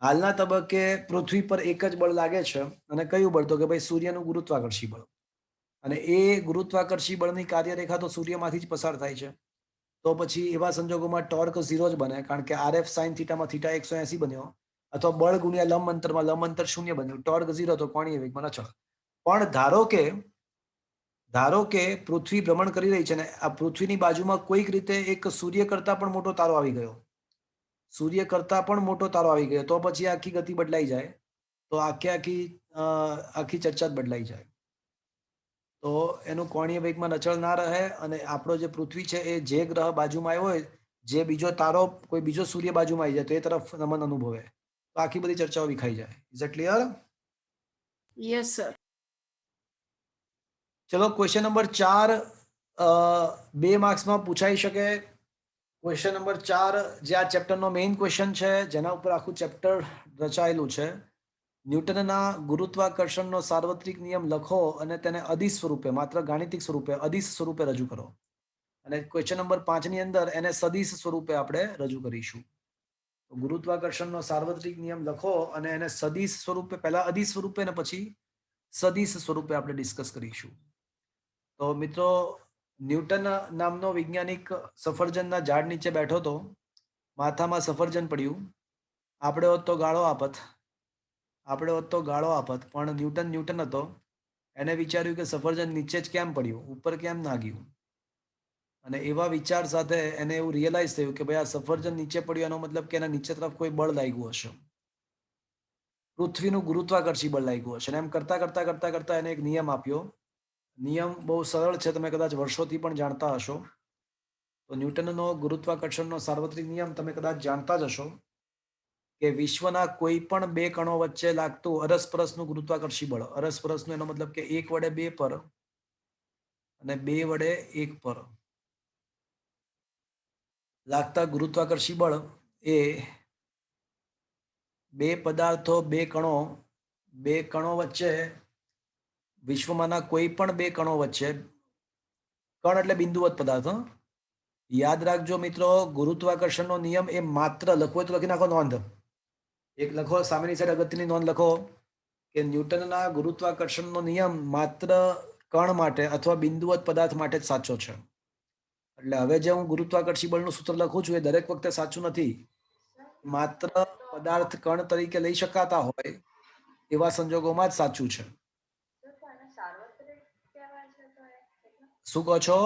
Speaker 1: હાલના તબક્કે પૃથ્વી પર એક જ બળ લાગે છે. અને કયું બળ? તો કે ભાઈ સૂર્યનું ગુરુત્વાકર્ષી બળ. અને એ ગુરુત્વાકર્ષી બળની કાર્યરેખા તો સૂર્યમાંથી જ પસાર થાય છે. તો પછી એવા સંજોગોમાં ટોર્ક 0 જ બને, કારણ કે RF sin થીટામાં થીટા 180 બન્યો, અથવા બળ ગુણ્યા લંબ અંતરમાં લંબ અંતર 0 બન્યું, ટોર્ક 0, તો કોણીય વેગમાં અચળ. પણ ધારો કે પૃથ્વી ભ્રમણ કરી રહી છે ને આ પૃથ્વીની બાજુમાં કોઈક રીતે એક સૂર્ય કરતા પણ મોટો તારો આવી ગયો, સૂર્ય કરતા પણ મોટો તારો આવી ગયો, તો પછી આખી ગતિ બદલાઈ જાય, તો આખી ચર્ચા જ બદલાઈ જાય. તો એનું કોણીય વેગમાં અચળ ના રહે, અને આપણો જે પૃથ્વી છે એ જે ગ્રહ બાજુમાં આવ્યો હોય, જે બીજો તારો કોઈ બીજો સૂર્ય બાજુમાં આવી જાય તો એ તરફ નમન અનુભવે, તો આખી બધી ચર્ચાઓ વિખાઈ જાય. Is it clear?
Speaker 2: Yes sir.
Speaker 1: ચલો ક્વેશ્ચન નંબર 4 2 માર્ક્સમાં પૂછાઈ શકે. ક્વેશ્ચન નંબર 4 જે આ ચેપ્ટરનો મેઇન ક્વેશ્ચન છે, જેના ઉપર આખું ચેપ્ટર રચાયેલું છે. ન્યૂટનના ગુરુત્વાકર્ષણનો સાર્વત્રિક નિયમ લખો અને તેને અદિશ સ્વરૂપે, માત્ર ગાણિતિક સ્વરૂપે, અદિશ સ્વરૂપે રજૂ કરો. અને ક્વેશ્ચન નંબર 5 ની અંદર એને સદિશ સ્વરૂપે આપણે રજૂ કરીશું. તો ગુરુત્વાકર્ષણનો સાર્વત્રિક નિયમ લખો અને એને સદિશ સ્વરૂપે, પહેલા અદિશ સ્વરૂપે ને પછી સદિશ સ્વરૂપે આપણે ડિસ્કસ કરીશું. તો મિત્રો, ન્યૂટન નામનો વૈજ્ઞાનિક સફરજનના ઝાડ નીચે બેઠો હતો, માથામાં સફરજન પડ્યું, આપણે હોત તો ગાળો આપત, પણ ન્યૂટન હતો, એને વિચાર્યું કે સફરજન નીચે જ કેમ પડ્યું, ઉપર કેમ ના ગયું. અને એવા વિચાર સાથે એને એવું રિયલાઇઝ થયું કે ભાઈ આ સફરજન નીચે પડ્યું એનો મતલબ કે એના નીચે તરફ કોઈ બળ લાગ્યું હશે, પૃથ્વીનું ગુરુત્વાકર્ષી બળ લાગ્યું હશે. અને એમ કરતા એને એક નિયમ આપ્યો. નિયમ બહુ સરળ છે, તમે કદાચ વર્ષોથી પણ જાણતા હશો. તો ન્યૂટનનો ગુરુત્વાકર્ષણનો સાર્વત્રિક નિયમ તમે કદાચ જાણતા જ હશો કે વિશ્વના કોઈ પણ બે કણો વચ્ચે લાગતું અરસપરસનું ગુરુત્વાકર્ષી બળ, અરસપરસનું એનો મતલબ કે 1 વડે 2 પર અને 2 વડે 1 પર લાગતા ગુરુત્વાકર્ષી બળ એ બે પદાર્થો, બે કણો વચ્ચે, વિશ્વમાંના કોઈ પણ બે કણો વચ્ચે, કણ એટલે બિંદુવત પદાર્થ. યાદ રાખજો મિત્રો, ગુરુત્વાકર્ષણનો નિયમ એ માત્ર, લખવો તો લખી નાખો નોંધ, એક લખો સામેની સાઈડ અગત્યની નોંધ લખો કે ન્યૂટનના ગુરુત્વાકર્ષણનો નિયમ માત્ર કણ માટે અથવા બિંદુવત પદાર્થ માટે જ સાચો છે. એટલે હવે જે હું ગુરુત્વાકર્ષી બળનું સૂત્ર લખું છું એ દરેક વખતે સાચું નથી. માત્ર પદાર્થ કણ તરીકે લઈ શકાતા હોય એવા સંજોગોમાં જ સાચું છે. શું કહો છો?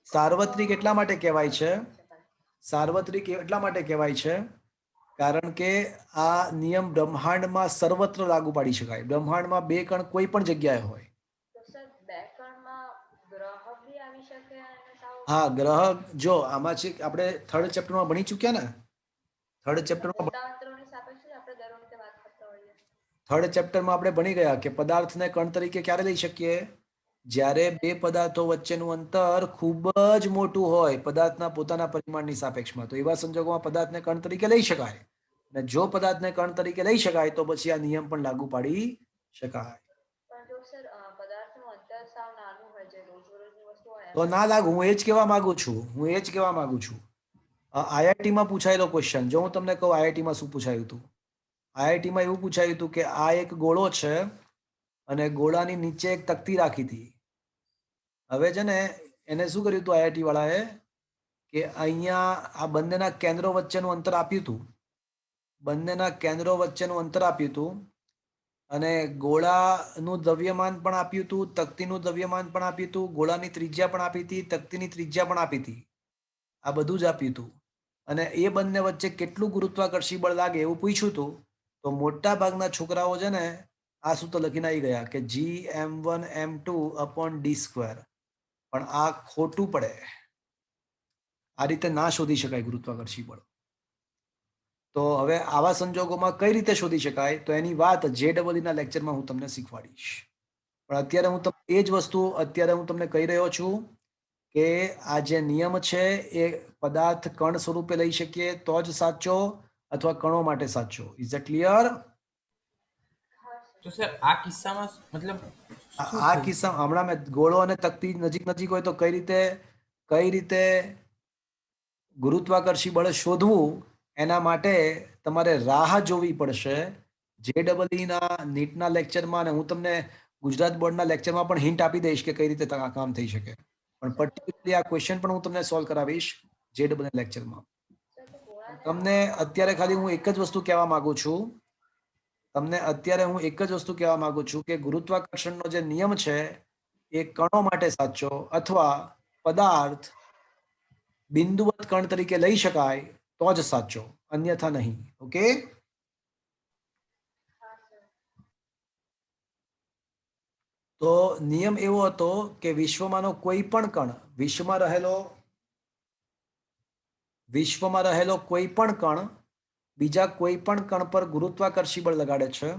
Speaker 1: સાર્વત્રિક એટલા માટે કહેવાય છે, સાર્વત્રિક એટલા માટે કહેવાય છે કારણ કે આ નિયમ બ્રહ્માંડમાં સર્વત્ર લાગુ પાડી શકાય. બ્રહ્માંડમાં બે કણ કોઈ પણ જગ્યાએ હોય. હા, ગ્રહ, જો આમાં છે આપણે થર્ડ ચેપ્ટરમાં ભણી ચૂક્યા ને, થર્ડ ચેપ્ટરમાં આપણે ભણી ગયા કે પદાર્થને કણ તરીકે ક્યારે લઈ શકીએ? જ્યારે બે પદાર્થો વચ્ચેનું અંતર ખૂબ જ મોટું હોય પદાર્થના પોતાના પરિમાણની સાપેક્ષમાં, તો એવા સંજોગોમાં પદાર્થને કણ તરીકે લઈ શકાય. અને જો પદાર્થને કણ તરીકે લઈ શકાય તો પછી આ નિયમ પણ લાગુ પાડી શકાય. તો ના લાગુ, હું એ જ કહેવા માંગુ છું. IIT-માં પૂછાયેલો ક્વેશ્ચન, જો હું તમને કહું IIT-માં શું પૂછાયું હતું. IIT-માં એવું પૂછાયું હતું કે આ એક ગોળો છે અને ગોળાની નીચે એક તકતી રાખી હતી. હવે છે ને એને શું કર્યું હતું IIT વાળાએ કે અહીંયા આ બંનેના કેન્દ્રો વચ્ચેનું અંતર આપ્યું હતું, અને ગોળાનું દ્રવ્યમાન પણ આપ્યું હતું, તકતીનું દ્રવ્યમાન પણ આપ્યું હતું, ગોળાની ત્રિજ્યા પણ આપી હતી, તકતીની ત્રિજ્યા પણ આપી હતી. આ બધું જ આપ્યું હતું. અને એ બંને વચ્ચે કેટલું ગુરુત્વાકર્ષી બળ લાગે એવું પૂછ્યું હતું. તો મોટા ભાગના છોકરાઓ છે ને આ સૂત્ર લખીને આવી ગયા કે Gm1m2/d². પણ આ ખોટું પડે. આ રીતે ના શોધી શકાય ગુરુત્વાકર્ષી બળ. તો હવે આવા સંજોગોમાં કઈ રીતે શોધી શકાય તો એની વાત JEE-ના લેક્ચરમાં હું તમને શીખવાડીશ. પણ અત્યારે હું તમને એ જ વસ્તુ હું તમને કહી રહ્યો છું કે આ જે નિયમ છે એ પદાર્થ કણ સ્વરૂપે લઈ શકીએ તો જ સાચો, અથવા કણો માટે સાચો. Is it clear?
Speaker 5: તો સર આ કિસ્સામાં મતલબ
Speaker 1: આ કિસ્સામાં હમણાં મેં ગોળો અને તકતી નજીક હોય તો કઈ રીતે ગુરુત્વાકર્ષી બળ શોધવું એના માટે તમારે રાહ જોવી પડશે. JEE-ના નીટના લેક્ચરમાં, અને હું તમને ગુજરાત બોર્ડના લેક્ચરમાં પણ હિન્ટ આપી દઈશ કે કઈ રીતે કામ થઈ શકે. પણ પર્ટિક્યુલરલી આ ક્વેશ્ચન પણ હું તમને સોલ્વ કરાવીશ JEE લેક્ચરમાં. તમને અત્યારે ખાલી હું એક જ વસ્તુ કહેવા માંગુ છું કે ગુરુત્વાકર્ષણનો જે નિયમ છે એ કણો માટે સાચો અથવા પદાર્થ બિંદુવત કણ તરીકે લઈ શકાય તો જ સાચો, અન્યથા નહીં. ઓકે, તો નિયમ એવો હતો કે વિશ્વમાંનો કોઈ પણ કણ, વિશ્વમાં રહેલો કોઈ પણ કણ બીજા કોઈ પણ કણ પર ગુરુત્વાકર્ષી બળ લગાડે છે.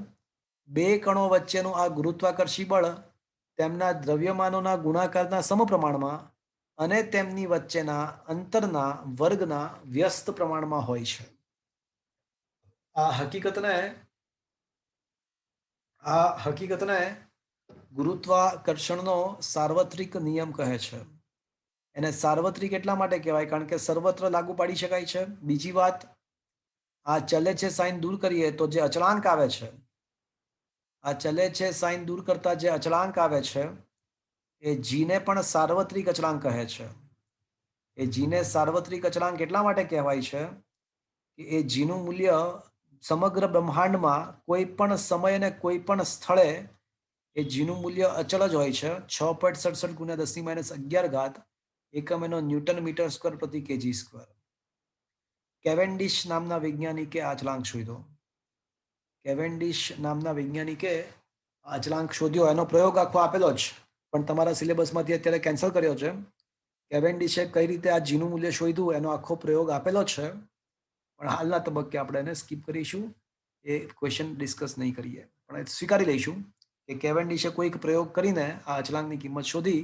Speaker 1: બે કણો વચ્ચેનું આ ગુરુત્વાકર્ષી બળ તેમના દ્રવ્યમાનોના ગુણાકારના સમપ્રમાણમાં અને તેમની વચ્ચેના અંતરના વર્ગના વ્યસ્ત પ્રમાણમાં હોય છે. આ હકીકતને ગુરુત્વાકર્ષણનો સાર્વત્રિક નિયમ કહે છે. એને સાર્વત્રિક એટલા માટે કહેવાય કારણ કે સર્વત્ર લાગુ પાડી શકાય છે. બીજી વાત, આ ચલે છે સાઇન દૂર કરીએ તો જે અચળાંક આવે છે, આ ચલે છે સાઇન દૂર કરતા જે અચળાંક આવે છે એ જીને પણ સાર્વત્રિક અચળાંક કહે છે. એ જીને સાર્વત્રિક અચળાંક એટલા માટે કહેવાય છે કે એ જીનું મૂલ્ય સમગ્ર બ્રહ્માંડમાં કોઈ પણ સમય અને કોઈ પણ સ્થળે એ જીનું મૂલ્ય અચળ જ હોય છે. 6.67 × 10⁻11 એકમ એનો ન્યૂટન મીટર સ્ક્વેર પ્રતિ કેજી સ્ક્વેર. કેવેન્ડિશ નામના વૈજ્ઞાનિકે આ અચળાંક શોધ્યો. અચળાંક શોધ્યો, એનો પ્રયોગ આખો આપેલો જ, પણ તમારા સિલેબસમાંથી અત્યારે કેન્સલ કર્યો છે. કેવેન્ડિશે કઈ રીતે આ જીનું મૂલ્ય શોધ્યું એનો આખો પ્રયોગ આપેલો છે, પણ હાલના તબક્કે આપણે એને સ્કીપ કરીશું. એ ક્વેશ્ચન ડિસ્કસ નહીં કરીએ, પણ સ્વીકારી લઈશું કે કેવેન્ડિશે કોઈક પ્રયોગ કરીને આ અચળાંકની કિંમત શોધી.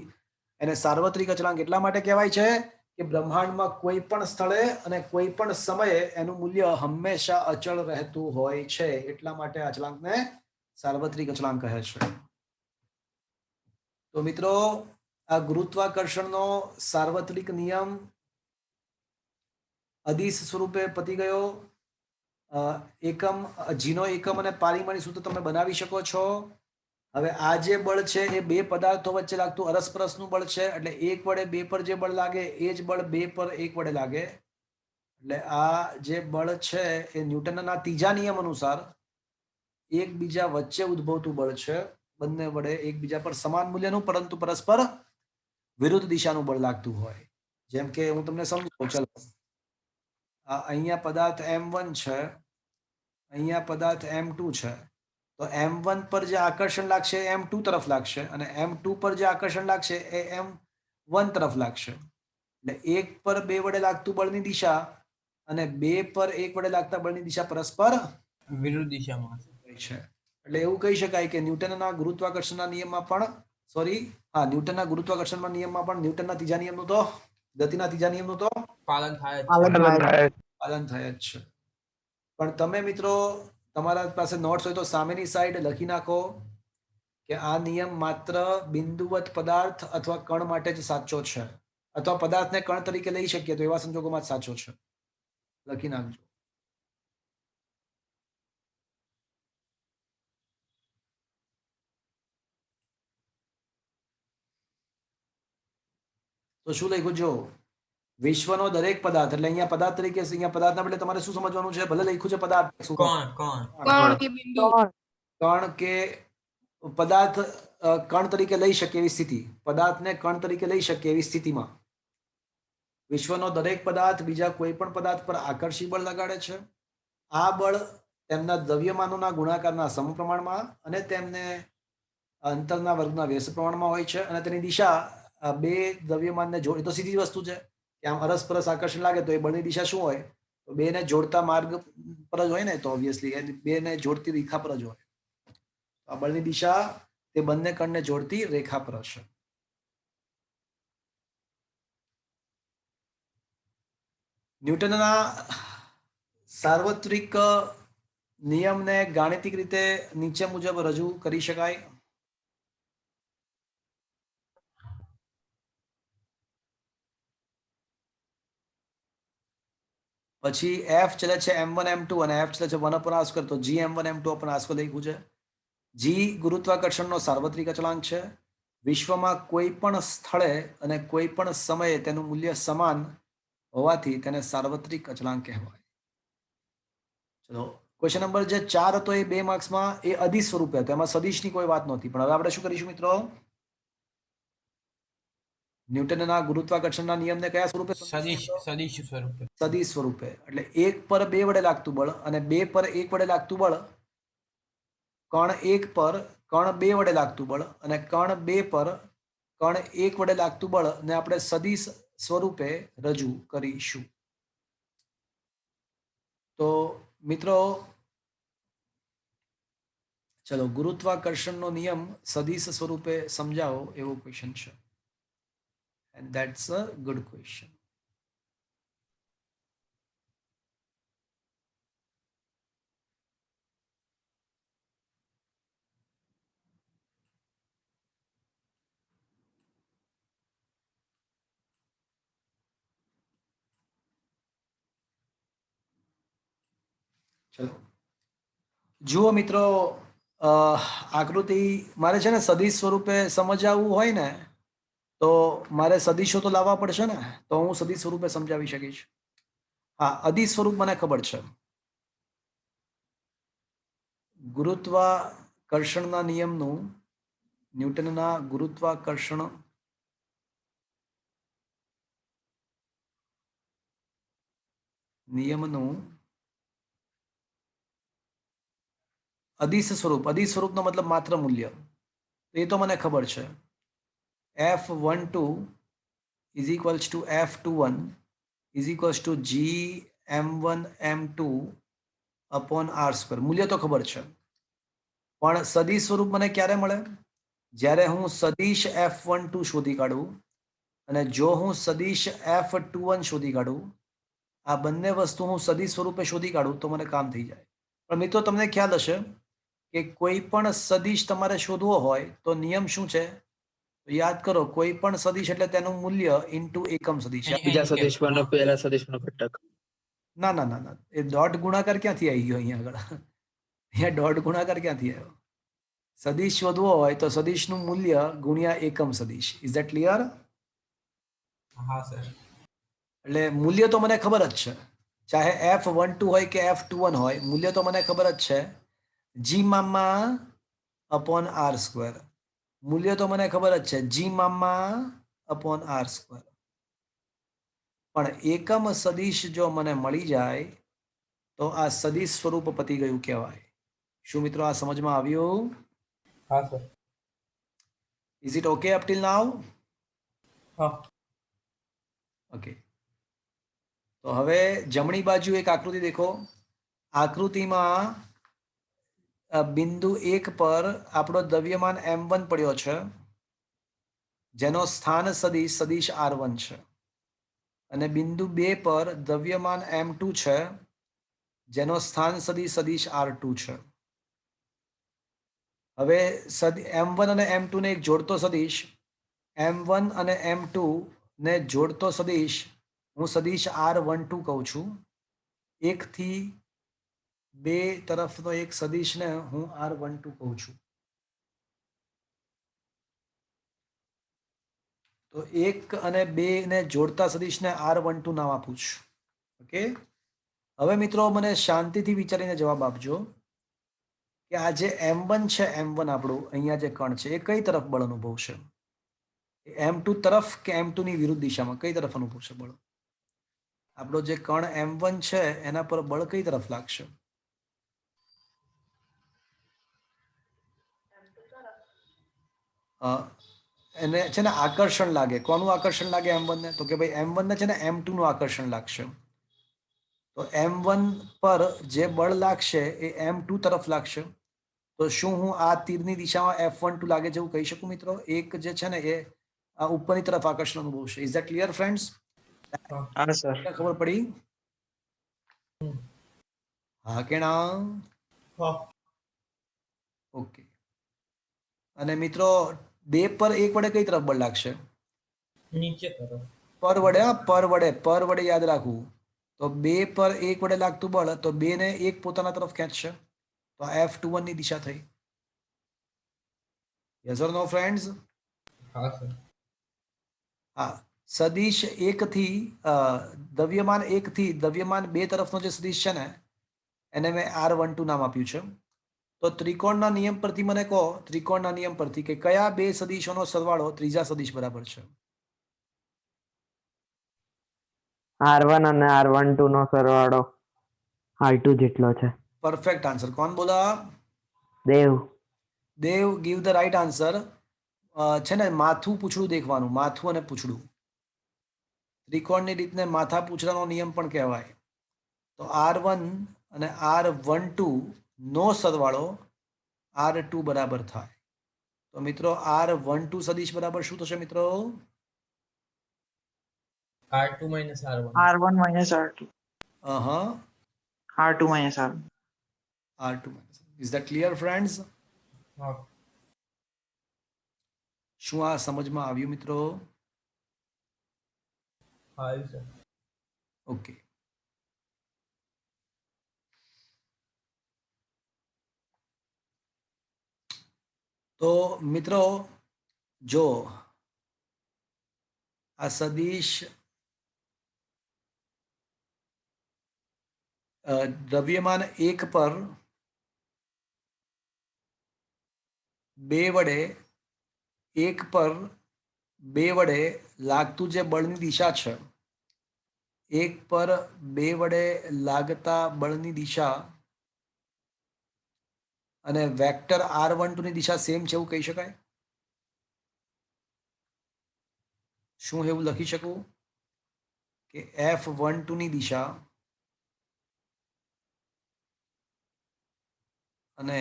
Speaker 1: એને સાર્વત્રિક અચળાંક એટલા માટે કહેવાય છે કે બ્રહ્માંડમાં કોઈ પણ સ્થળે અને કોઈ પણ સમયે એનું મૂલ્ય હંમેશા અચળ રહેતું હોય છે. એટલા માટે અચળાંકને સાર્વત્રિક અચળાંક કહે છે. તો મિત્રો, આ ગુરુત્વાકર્ષણનો સાર્વત્રિક નિયમ અદિશ સ્વરૂપે પતી ગયો. જીનો એકમ અને પારીમાણી સૂત્ર તમે બનાવી શકો છો. હવે આ જે બળ છે એ બે પદાર્થો વચ્ચે લાગતું અરસપરસનું બળ છે, એટલે 1 વડે 2 પર જે બળ લાગે એ જ બળ 2 પર 1 વડે લાગે. એટલે આ જે બળ છે એ ન્યૂટનના ત્રીજા નિયમ અનુસાર એકબીજા વચ્ચે ઉદ્ભવતું બળ છે. બંને વડે એકબીજા પર સમાન મૂલ્યનું પરંતુ પરસ્પર વિરુદ્ધ દિશાનું બળ લાગતું હોય. જેમ કે હું તમને સમજાવું, ચલો, અહીંયા પદાર્થ M1 છે, અહીંયા પદાર્થ M2 છે. તો M1 પર જે આકર્ષણ લાગશે એ M2 તરફ લાગશે અને M2 પર જે આકર્ષણ લાગશે એ M1 તરફ લાગશે. એટલે 1 પર 2 વડે લાગતું બળની દિશા અને 2 પર 1 વડે લાગતા બળની દિશા પરસ્પર
Speaker 5: વિરુદ્ધ દિશામાં હશે.
Speaker 1: છે. એટલે એવું કહી શકાય કે ન્યૂટનના ગુરુત્વાકર્ષણના નિયમમાં પણ ન્યૂટનના ગુરુત્વાકર્ષણના નિયમમાં પણ ન્યૂટનના ત્રીજા નિયમનું તો ગતિના ત્રીજા નિયમનું તો
Speaker 5: પાલન થાય જ છે.
Speaker 1: પાલન થાય જ છે. પણ તમે મિત્રો તમારા પાસે નોટ્સ હોય તો સામેની સાઈડ લખી નાખો કે આ નિયમ માત્ર બિંદુવત પદાર્થ અથવા કણ માટે જ સાચો છે, અથવા પદાર્થને કણ તરીકે લઈ શકીએ તો એવા સંજોગોમાં જ સાચો છે. લખી નાખજો. તો શું લખ્યું? જો વિશ્વનો દરેક પદાર્થ, એટલે અહીંયા પદાર્થ તરીકે, અહીંયા પદાર્થના બદલે તમારે શું સમજવાનું છે? ભલે લખ્યું છે પદાર્થ,
Speaker 2: કણ કે બિંદુ,
Speaker 1: કણ કે પદાર્થ કણ તરીકે લઈ શકે એવી સ્થિતિ, પદાર્થને કણ તરીકે લઈ શકે એવી સ્થિતિમાં વિશ્વનો દરેક પદાર્થ બીજા કોઈ પણ પદાર્થ પર આકર્ષી બળ લગાડે છે. આ બળ તેમના દ્રવ્યમાનોના ગુણાકારના સમપ્રમાણમાં અને તેમને અંતરના વર્ગના વ્યસ્ત પ્રમાણમાં હોય છે. અને તેની દિશા બે દ્રવ્યમાનને જોડે, તો સીધી વસ્તુ છે કે આમ અરસપરસ આકર્ષણ લાગે તો એ બળની દિશા શું હોય? તો બેને જોડતા માર્ગ પર જ હોય ને, તો ઓબ્વિયસલી એ બેને જોડતી રેખા પર જ હોય. આ બળની દિશા તે બંને કણને જોડતી રેખા પર હશે. ન્યૂટનના સાર્વત્રિક નિયમને ગાણિતિક રીતે નીચે મુજબ રજૂ કરી શકાય. પછી F ચલે છે M1 M2 અને F ચલે છે 1/r², તો G M1 M2/r² લખ્યું છે. G ગુરુત્વાકર્ષણનો સાર્વત્રિક અચળાંક છે વિશ્વમાં કોઈ પણ સ્થળે અને કોઈ પણ સમયે તેનું મૂલ્ય સમાન હોવાથી તેને સાર્વત્રિક અચળાંક કહેવાય. ચલો ક્વેશ્ચન નંબર જે 4 હતો એ 2 માર્ક્સમાં એ અદિશ સ્વરૂપે હતો, એમાં સદિશની કોઈ વાત નહોતી. પણ હવે આપણે શું કરીશું મિત્રો? ન્યૂટનના ગુરુત્વાકર્ષણના નિયમને કયા સ્વરૂપે સમજીશું?
Speaker 5: સદિશ સ્વરૂપે.
Speaker 1: સદિશ સ્વરૂપે. એટલે 1 પર 2 વડે લાગતું બળ અને 2 પર 1 વડે લાગતું બળ, કણ 1 પર કણ 2 વડે લાગતું બળ અને કણ 2 પર કણ 1 વડે લાગતું બળ ને આપણે સદિશ સ્વરૂપે રજૂ કરીશું. તો મિત્રો ચલો ગુરુત્વાકર્ષણનો નિયમ સદિશ સ્વરૂપે સમજાવો એવો ક્વેશ્ચન છે. And that's a good question. ચલો જુઓ મિત્રો, આકૃતિ મારે છે ને સદિશ સ્વરૂપે સમજાવવું હોય ને તો મારે સદિશો તો લાવવા પડશે ને, તો હું સદિશ સ્વરૂપે સમજાવી શકીશ. હા, અદિશ સ્વરૂપ મને ખબર છે. ગુરુત્વાકર્ષણના નિયમનું, ન્યૂટનના ગુરુત્વાકર્ષણ નિયમનું અદિશ સ્વરૂપ, અદિશ સ્વરૂપનો મતલબ માત્ર મૂલ્ય, એ તો મને ખબર છે. F12 is equals to F21 is equals to G M1 M2 upon R square. મૂલ્ય તો ખબર છે, પણ સદિશ સ્વરૂપ મને ક્યારે મળે? જ્યારે હું સદિશ F12 શોધી કાઢું અને જો હું સદિશ F21 શોધી કાઢું, આ બંને વસ્તુ હું સદિશ સ્વરૂપે શોધી કાઢું તો મને કામ થઈ જાય. પણ મિત્રો તમને ખ્યાલ હશે કે કોઈ પણ સદિશ તમારે શોધવો હોય તો નિયમ શું છે? તો યાદ કરો, કોઈ પણ સદિશ એટલે તેનું મૂલ્ય ઇન્ટુ એકમ સદિશ.
Speaker 3: બીજા સદિશ પરનો પહેલા સદિશનો ઘટક.
Speaker 1: ના ના ના ના, એ ડોટ ગુણાકાર ક્યાંથી આવી ગયો અહીંયા આગળ? અહીંયા ડોટ ગુણાકાર ક્યાંથી આવ્યો? સદિશ શોધવો હોય તો સદિશનું મૂલ્ય ગુણ્યા એકમ સદિશ. Is that clear?
Speaker 5: હા સર.
Speaker 1: એટલે મૂલ્ય તો મને ખબર જ છે, ચાહે F12 હોય કે F21 હોય, મૂલ્ય તો મને ખબર જ છે. જી મામા અપોન આર સ્ક્વેર, મૂલ્ય તો મને ખબર જ છે, જી મામા અપોન આર સ્ક્વેર. પણ એકમ સદિશ જો મને મળી જાય તો આ સદિશ સ્વરૂપ પતી ગયું કહેવાય. શું મિત્રો આ સમજમાં આવ્યું?
Speaker 5: હા sir.
Speaker 1: Is it okay up till now?
Speaker 5: હા.
Speaker 1: ઓકે, તો હવે જમણી બાજુ એક આકૃતિ દેખો. આકૃતિમાં બિંદુ 1 પર આપણો દ્રવ્યમાન M1 પડ્યો છે, જેનો સ્થાન સદિશ સદિશ R1 છે, અને બિંદુ 2 પર દ્રવ્યમાન M2 છે, જેનો સ્થાન સદિશ સદિશ R2 છે. હવે M1 અને M2 ને એક જોડતો સદિશ, M1 અને M2 ને જોડતો સદિશ હું સદિશ R12 કહું છું. 1 થી 2 તરફનો એક સદિશને હું R12 કહું છું. તો 1 અને 2 ને જોડતા સદિશને R12 નામ આપું છું. ઓકે, હવે મિત્રો મને શાંતિથી વિચારીને જવાબ આપજો કે આ જે M1 છે, M1 આપણું અહીંયા જે કણ છે, એ કઈ તરફ બળ અનુભવશે? M2 તરફ કે M2 ની વિરુદ્ધ દિશામાં? કઈ તરફ અનુભવશે બળ? આપણો જે કણ M1 છે એના પર બળ કઈ તરફ લાગશે? એને છે ને આકર્ષણ લાગે. કોનું આકર્ષણ લાગે M1 ને? તો કે ભાઈ M1 ને છે ને M2 નું આકર્ષણ લાગશે. તો M1 પર જે બળ લાગશે એ M2 તરફ લાગશે. તો શું હું આ તીરની દિશામાં F12 લાગે જેવું કહી શકું મિત્રો? એક જે છે ને એ આ ઉપરની તરફ આકર્ષણ અનુભવશે. Is that clear friends?
Speaker 3: હા સર.
Speaker 1: ખબર પડી? હા કે ના? ઓકે. અને મિત્રો 2 પર 1 વડે કઈ તરફ બળ લાગશે?
Speaker 5: નીચે તરફ.
Speaker 1: પર વડે. હા, પર વડે યાદ રાખવું. તો 2 પર 1 વડે લાગતું બળ, તો 2 ને 1 પોતાના તરફ ખેંચશે. તો F21 ની દિશા થઈ. Yes or no friends?
Speaker 5: હા સર
Speaker 1: હા, સદિશ એકથી દ્રવ્યમાન એકથી દ્રવ્યમાન બે તરફનો જે સદિશ છે ને એને મેં R12 નામ આપ્યું છે. તો ત્રિકોણના નિયમ પરથી મને કહો, ત્રિકોણના નિયમ પરથી કે કયા બે સદિશોનો સરવાળો ત્રીજા સદિશ બરાબર છે?
Speaker 7: R1 અને R12 નો સરવાળો R2 જેટલો છે.
Speaker 1: Perfect answer. કોણ બોલા?
Speaker 7: દેવ.
Speaker 1: દેવ ગીવ ધ રાઈટ આન્સર. છે ને માથું પૂછડું દેખવાનું, માથું અને પૂછડું. ત્રિકોણની રીતને માથા પૂછડાનો નિયમ પણ કહેવાય. તો R1 અને R12 નો સરવાળો R2 બરાબર થાય. તો મિત્રો R12 સદિશ બરાબર શું થશે મિત્રો?
Speaker 5: R2 minus R1.
Speaker 7: R1 minus R2.
Speaker 1: હા,
Speaker 7: R2 minus R1.
Speaker 1: R2. Is that clear friends?
Speaker 5: હા
Speaker 1: શું આ સમજમાં આવ્યું મિત્રો?
Speaker 5: હા સર
Speaker 1: ઓકે. તો મિત્રો જો આ સદિશ દ્રવ્યમાન એક પર બે વડે એક પર બે વડે લાગતું જે બળની દિશા છે, એક પર બે વડે લાગતા બળની દિશા અને વેક્ટર R12 ની દિશા સેમ છે એવું કહી શકાય? શું એવું લખી શકું કે F12 ની દિશા અને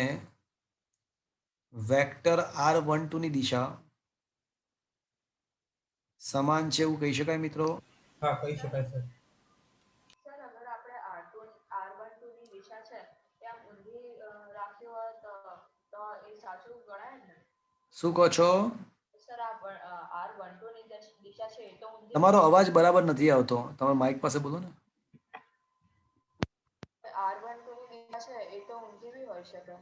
Speaker 1: વેક્ટર R12 ની દિશા સમાન છે એવું કહી શકાય મિત્રો?
Speaker 5: હા કહી શકાય સર
Speaker 8: સર અગર આપણે R12 ની દિશા છે ત્યાં ઊંધી રાખી હોય તો એ સાચું ગણાય ને?
Speaker 1: શું કહો છો?
Speaker 8: સર આ R12 ની દિશા છે એ તો ઊંધી
Speaker 1: તમારો અવાજ બરાબર નથી આવતો, તમે માઇક પાસે બોલો ને.
Speaker 8: R12 ની દિશા છે એ તો ઊંધી બી હોઈ શકે.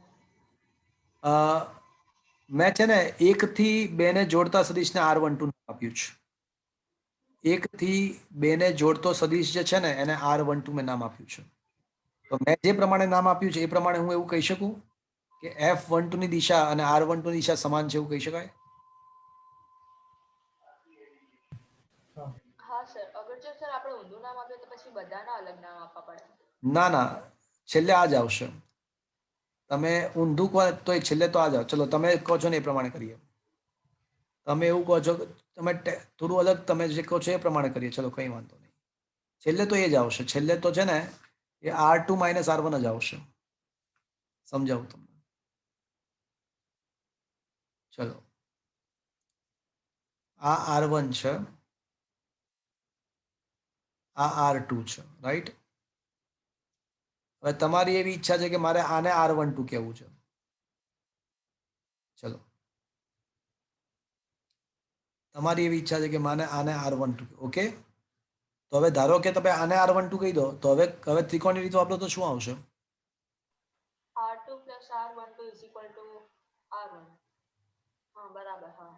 Speaker 1: મેં છે ને એકથી બેને જોડતા સદિશને R12 નામ આપ્યું છે. એકથી બેને જોડતો સદિશ જે છે ને એને R12 મેં નામ આપ્યું છે. તો મેં જે પ્રમાણે નામ આપ્યું છે એ પ્રમાણે હું એવું કહી શકું કે F12 ની દિશા અને R12 ની દિશા સમાન છે એવું કહી શકાય?
Speaker 8: હા સર, અગર જો સર આપણે ઊંધું નામ આપીએ તો પછી બધાના અલગ નામ આપવા પડે?
Speaker 1: ના ના, છેલ્લે આ જ આવશે. તમે ઊંધું કહો તો એ છેલ્લે તો આ જ આવે. ચલો તમે કહો છો ને એ પ્રમાણે કરીએ. તમે એવું કહો છો, તમે થોડું અલગ તમે જે કહો છો એ પ્રમાણે કરીએ. ચલો કંઈ વાંધો નહીં. છેલ્લે તો એ જ આવશે. છેલ્લે તો છે ને એ R2 minus R1 જ આવશે. સમજાવું તમને. ચલો, આ R1 છે, આ R2 છે, રાઈટ? હવે તમારી એવી ઈચ્છા છે કે મારે આને R12 કહેવું છે. ચલો, તમારી એવી ઈચ્છા છે કે માને આને R12. ઓકે, તો હવે ધારો કે તમે આને R12 કહી દો તો હવે ત્રિકોણની રીત વાપરો તો શું આવશે?
Speaker 8: R2 plus R12 is equal to R1. હા બરાબર. હા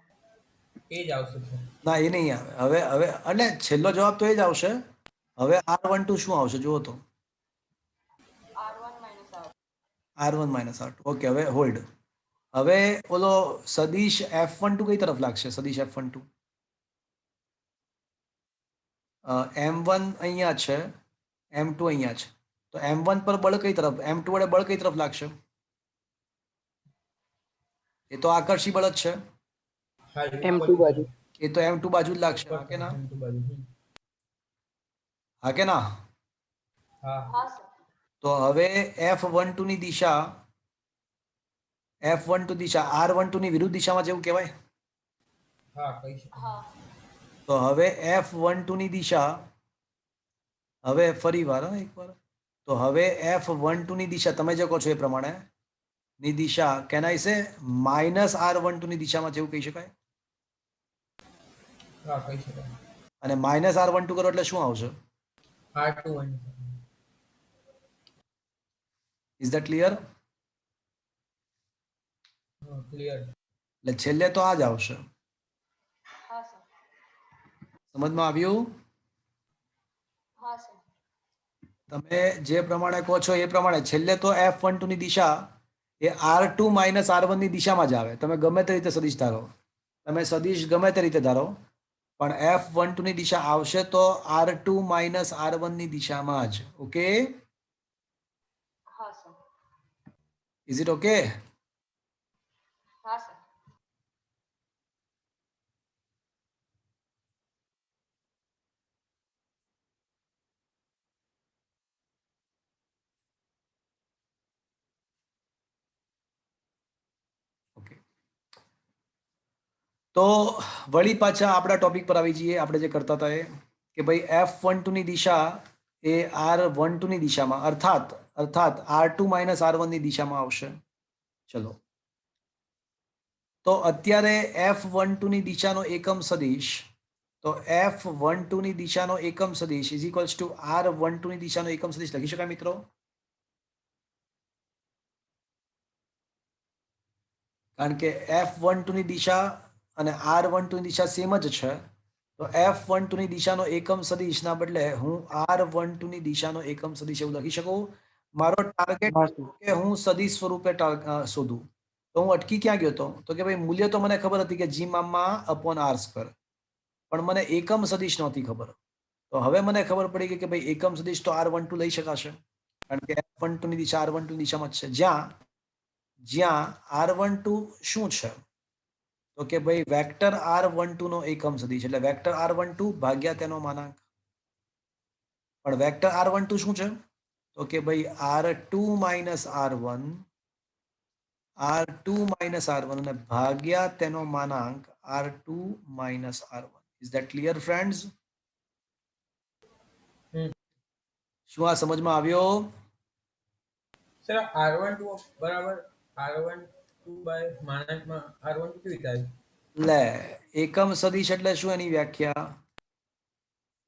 Speaker 5: એ જ આવશે સર
Speaker 1: ના, એ નહીં આવે. હવે એટલે છેલ્લો જવાબ તો એ જ આવશે. હવે R12 શું આવશે જુઓ તો?
Speaker 8: R1 minus R2.
Speaker 1: R1 minus R2. Okay, હવે હોલ્ડ. હવે ઓલો સદિશ F12 કઈ તરફ લાગશે? સદિશ F12 M1 અહીંયા છે, M2 અહીંયા છે. તો M1 પર બળ કઈ તરફ, M2 વડે બળ કઈ તરફ લાગશે? એ તો આકર્ષી બળ જ છે.
Speaker 5: હા
Speaker 7: M2 બાજુ.
Speaker 1: એ તો M2 બાજુ જ લાગશે. હા કે ના? હા કે ના?
Speaker 5: હા
Speaker 8: હા સર.
Speaker 1: તો હવે F12 ની દિશા, F12 દિશા R12 ની વિરુદ્ધ દિશામાં જેવું કહેવાય.
Speaker 5: હા કહી શકાય
Speaker 8: હા
Speaker 1: તો હવે F12 ની દિશા, હવે ફરી વાર એકવાર, તો હવે F12 ની દિશા તમે જે કહો છો એ પ્રમાણે ની દિશા કેનાય છે માઇનસ R12 ની દિશામાં જેવું કહી શકાય.
Speaker 5: હા કહી શકાય
Speaker 1: અને માઇનસ R12 કરો એટલે શું આવશે?
Speaker 5: R2 minus
Speaker 1: is that clear?
Speaker 5: Clear
Speaker 1: એટલે છેલ્લે તો આ જ આવશે. સમજમાં આવ્યું?
Speaker 8: હા સર.
Speaker 1: તમે જે પ્રમાણે કહો છો એ પ્રમાણે છેલ્લે તો F12 ની દિશા એ R2 માઇનસ R1 ની દિશામાં જ આવે. તમે ગમે તે રીતે સદિશ ધારો, તમે સદિશ ગમે તે રીતે ધારો, પણ F12 ની દિશા આવશે તો R2 માઇનસ R1 ની દિશામાં જ. ઓકે,
Speaker 8: હા સર.
Speaker 1: Is it okay?
Speaker 8: હા સર.
Speaker 1: ઓકે, તો વળી પાછા આપણા ટોપિક પર આવી જઈએ. આપણે જે કરતા હતા એ કે ભાઈ F12 ની દિશા એ R12 ની દિશામાં અર્થાત R2 માઇનસ R1 ની દિશામાં આવશે. ચલો, તો અત્યારે F12 ની દિશાનો એકમ સદિશ, તો F12 ની દિશાનો એકમ સદિશ ઇઝ ઇક્વલ્સ ટુ R12 ની દિશાનો એકમ સદિશ લખી શકાય મિત્રો? કારણ કે F12 ની દિશા અને R12 ની દિશા સેમ જ છે, તો F12 ની દિશાનો એકમ સદિશના બદલે હું R12 ની દિશાનો એકમ સદિશ એવું લખી શકું. મારો ટાર્ગેટ
Speaker 3: હા સર.
Speaker 1: કે હું સદિશ સ્વરૂપે શોધું. તો હું અટકી ક્યાં ગયો હતો? તો કે ભાઈ મૂલ્ય તો મને ખબર હતી કે G મામા અપોન R સ્ક્વેર, પણ મને એકમ સદિશ નહોતી ખબર. તો હવે મને ખબર પડી ગઈ કે ભાઈ એકમ સદિશ તો R12 લઈ શકાશે, કારણ કે F12 ની દિશા R12 ની દિશામાં જ છે. જ્યાં R12 શું છે? તો કે ભાઈ વેક્ટર R12 નો એકમ સદિશ એટલે વેક્ટર R12 ભાગ્યા તેનો માનાંક. પણ વેક્ટર R12 શું છે? તો કે ભાઈ R2 માઇનસ R1 અને ભાગ્યા તેનો માનાંક R2 minus R1. Is that clear friends? શું આ સમજમાં આવ્યો?
Speaker 5: સર R12 બરાબર R12 બાય માનાંકમાં R12 કેવી રીતે આવ્યું?
Speaker 1: લે, એકમ સદિશ એટલે શું એની વ્યાખ્યા?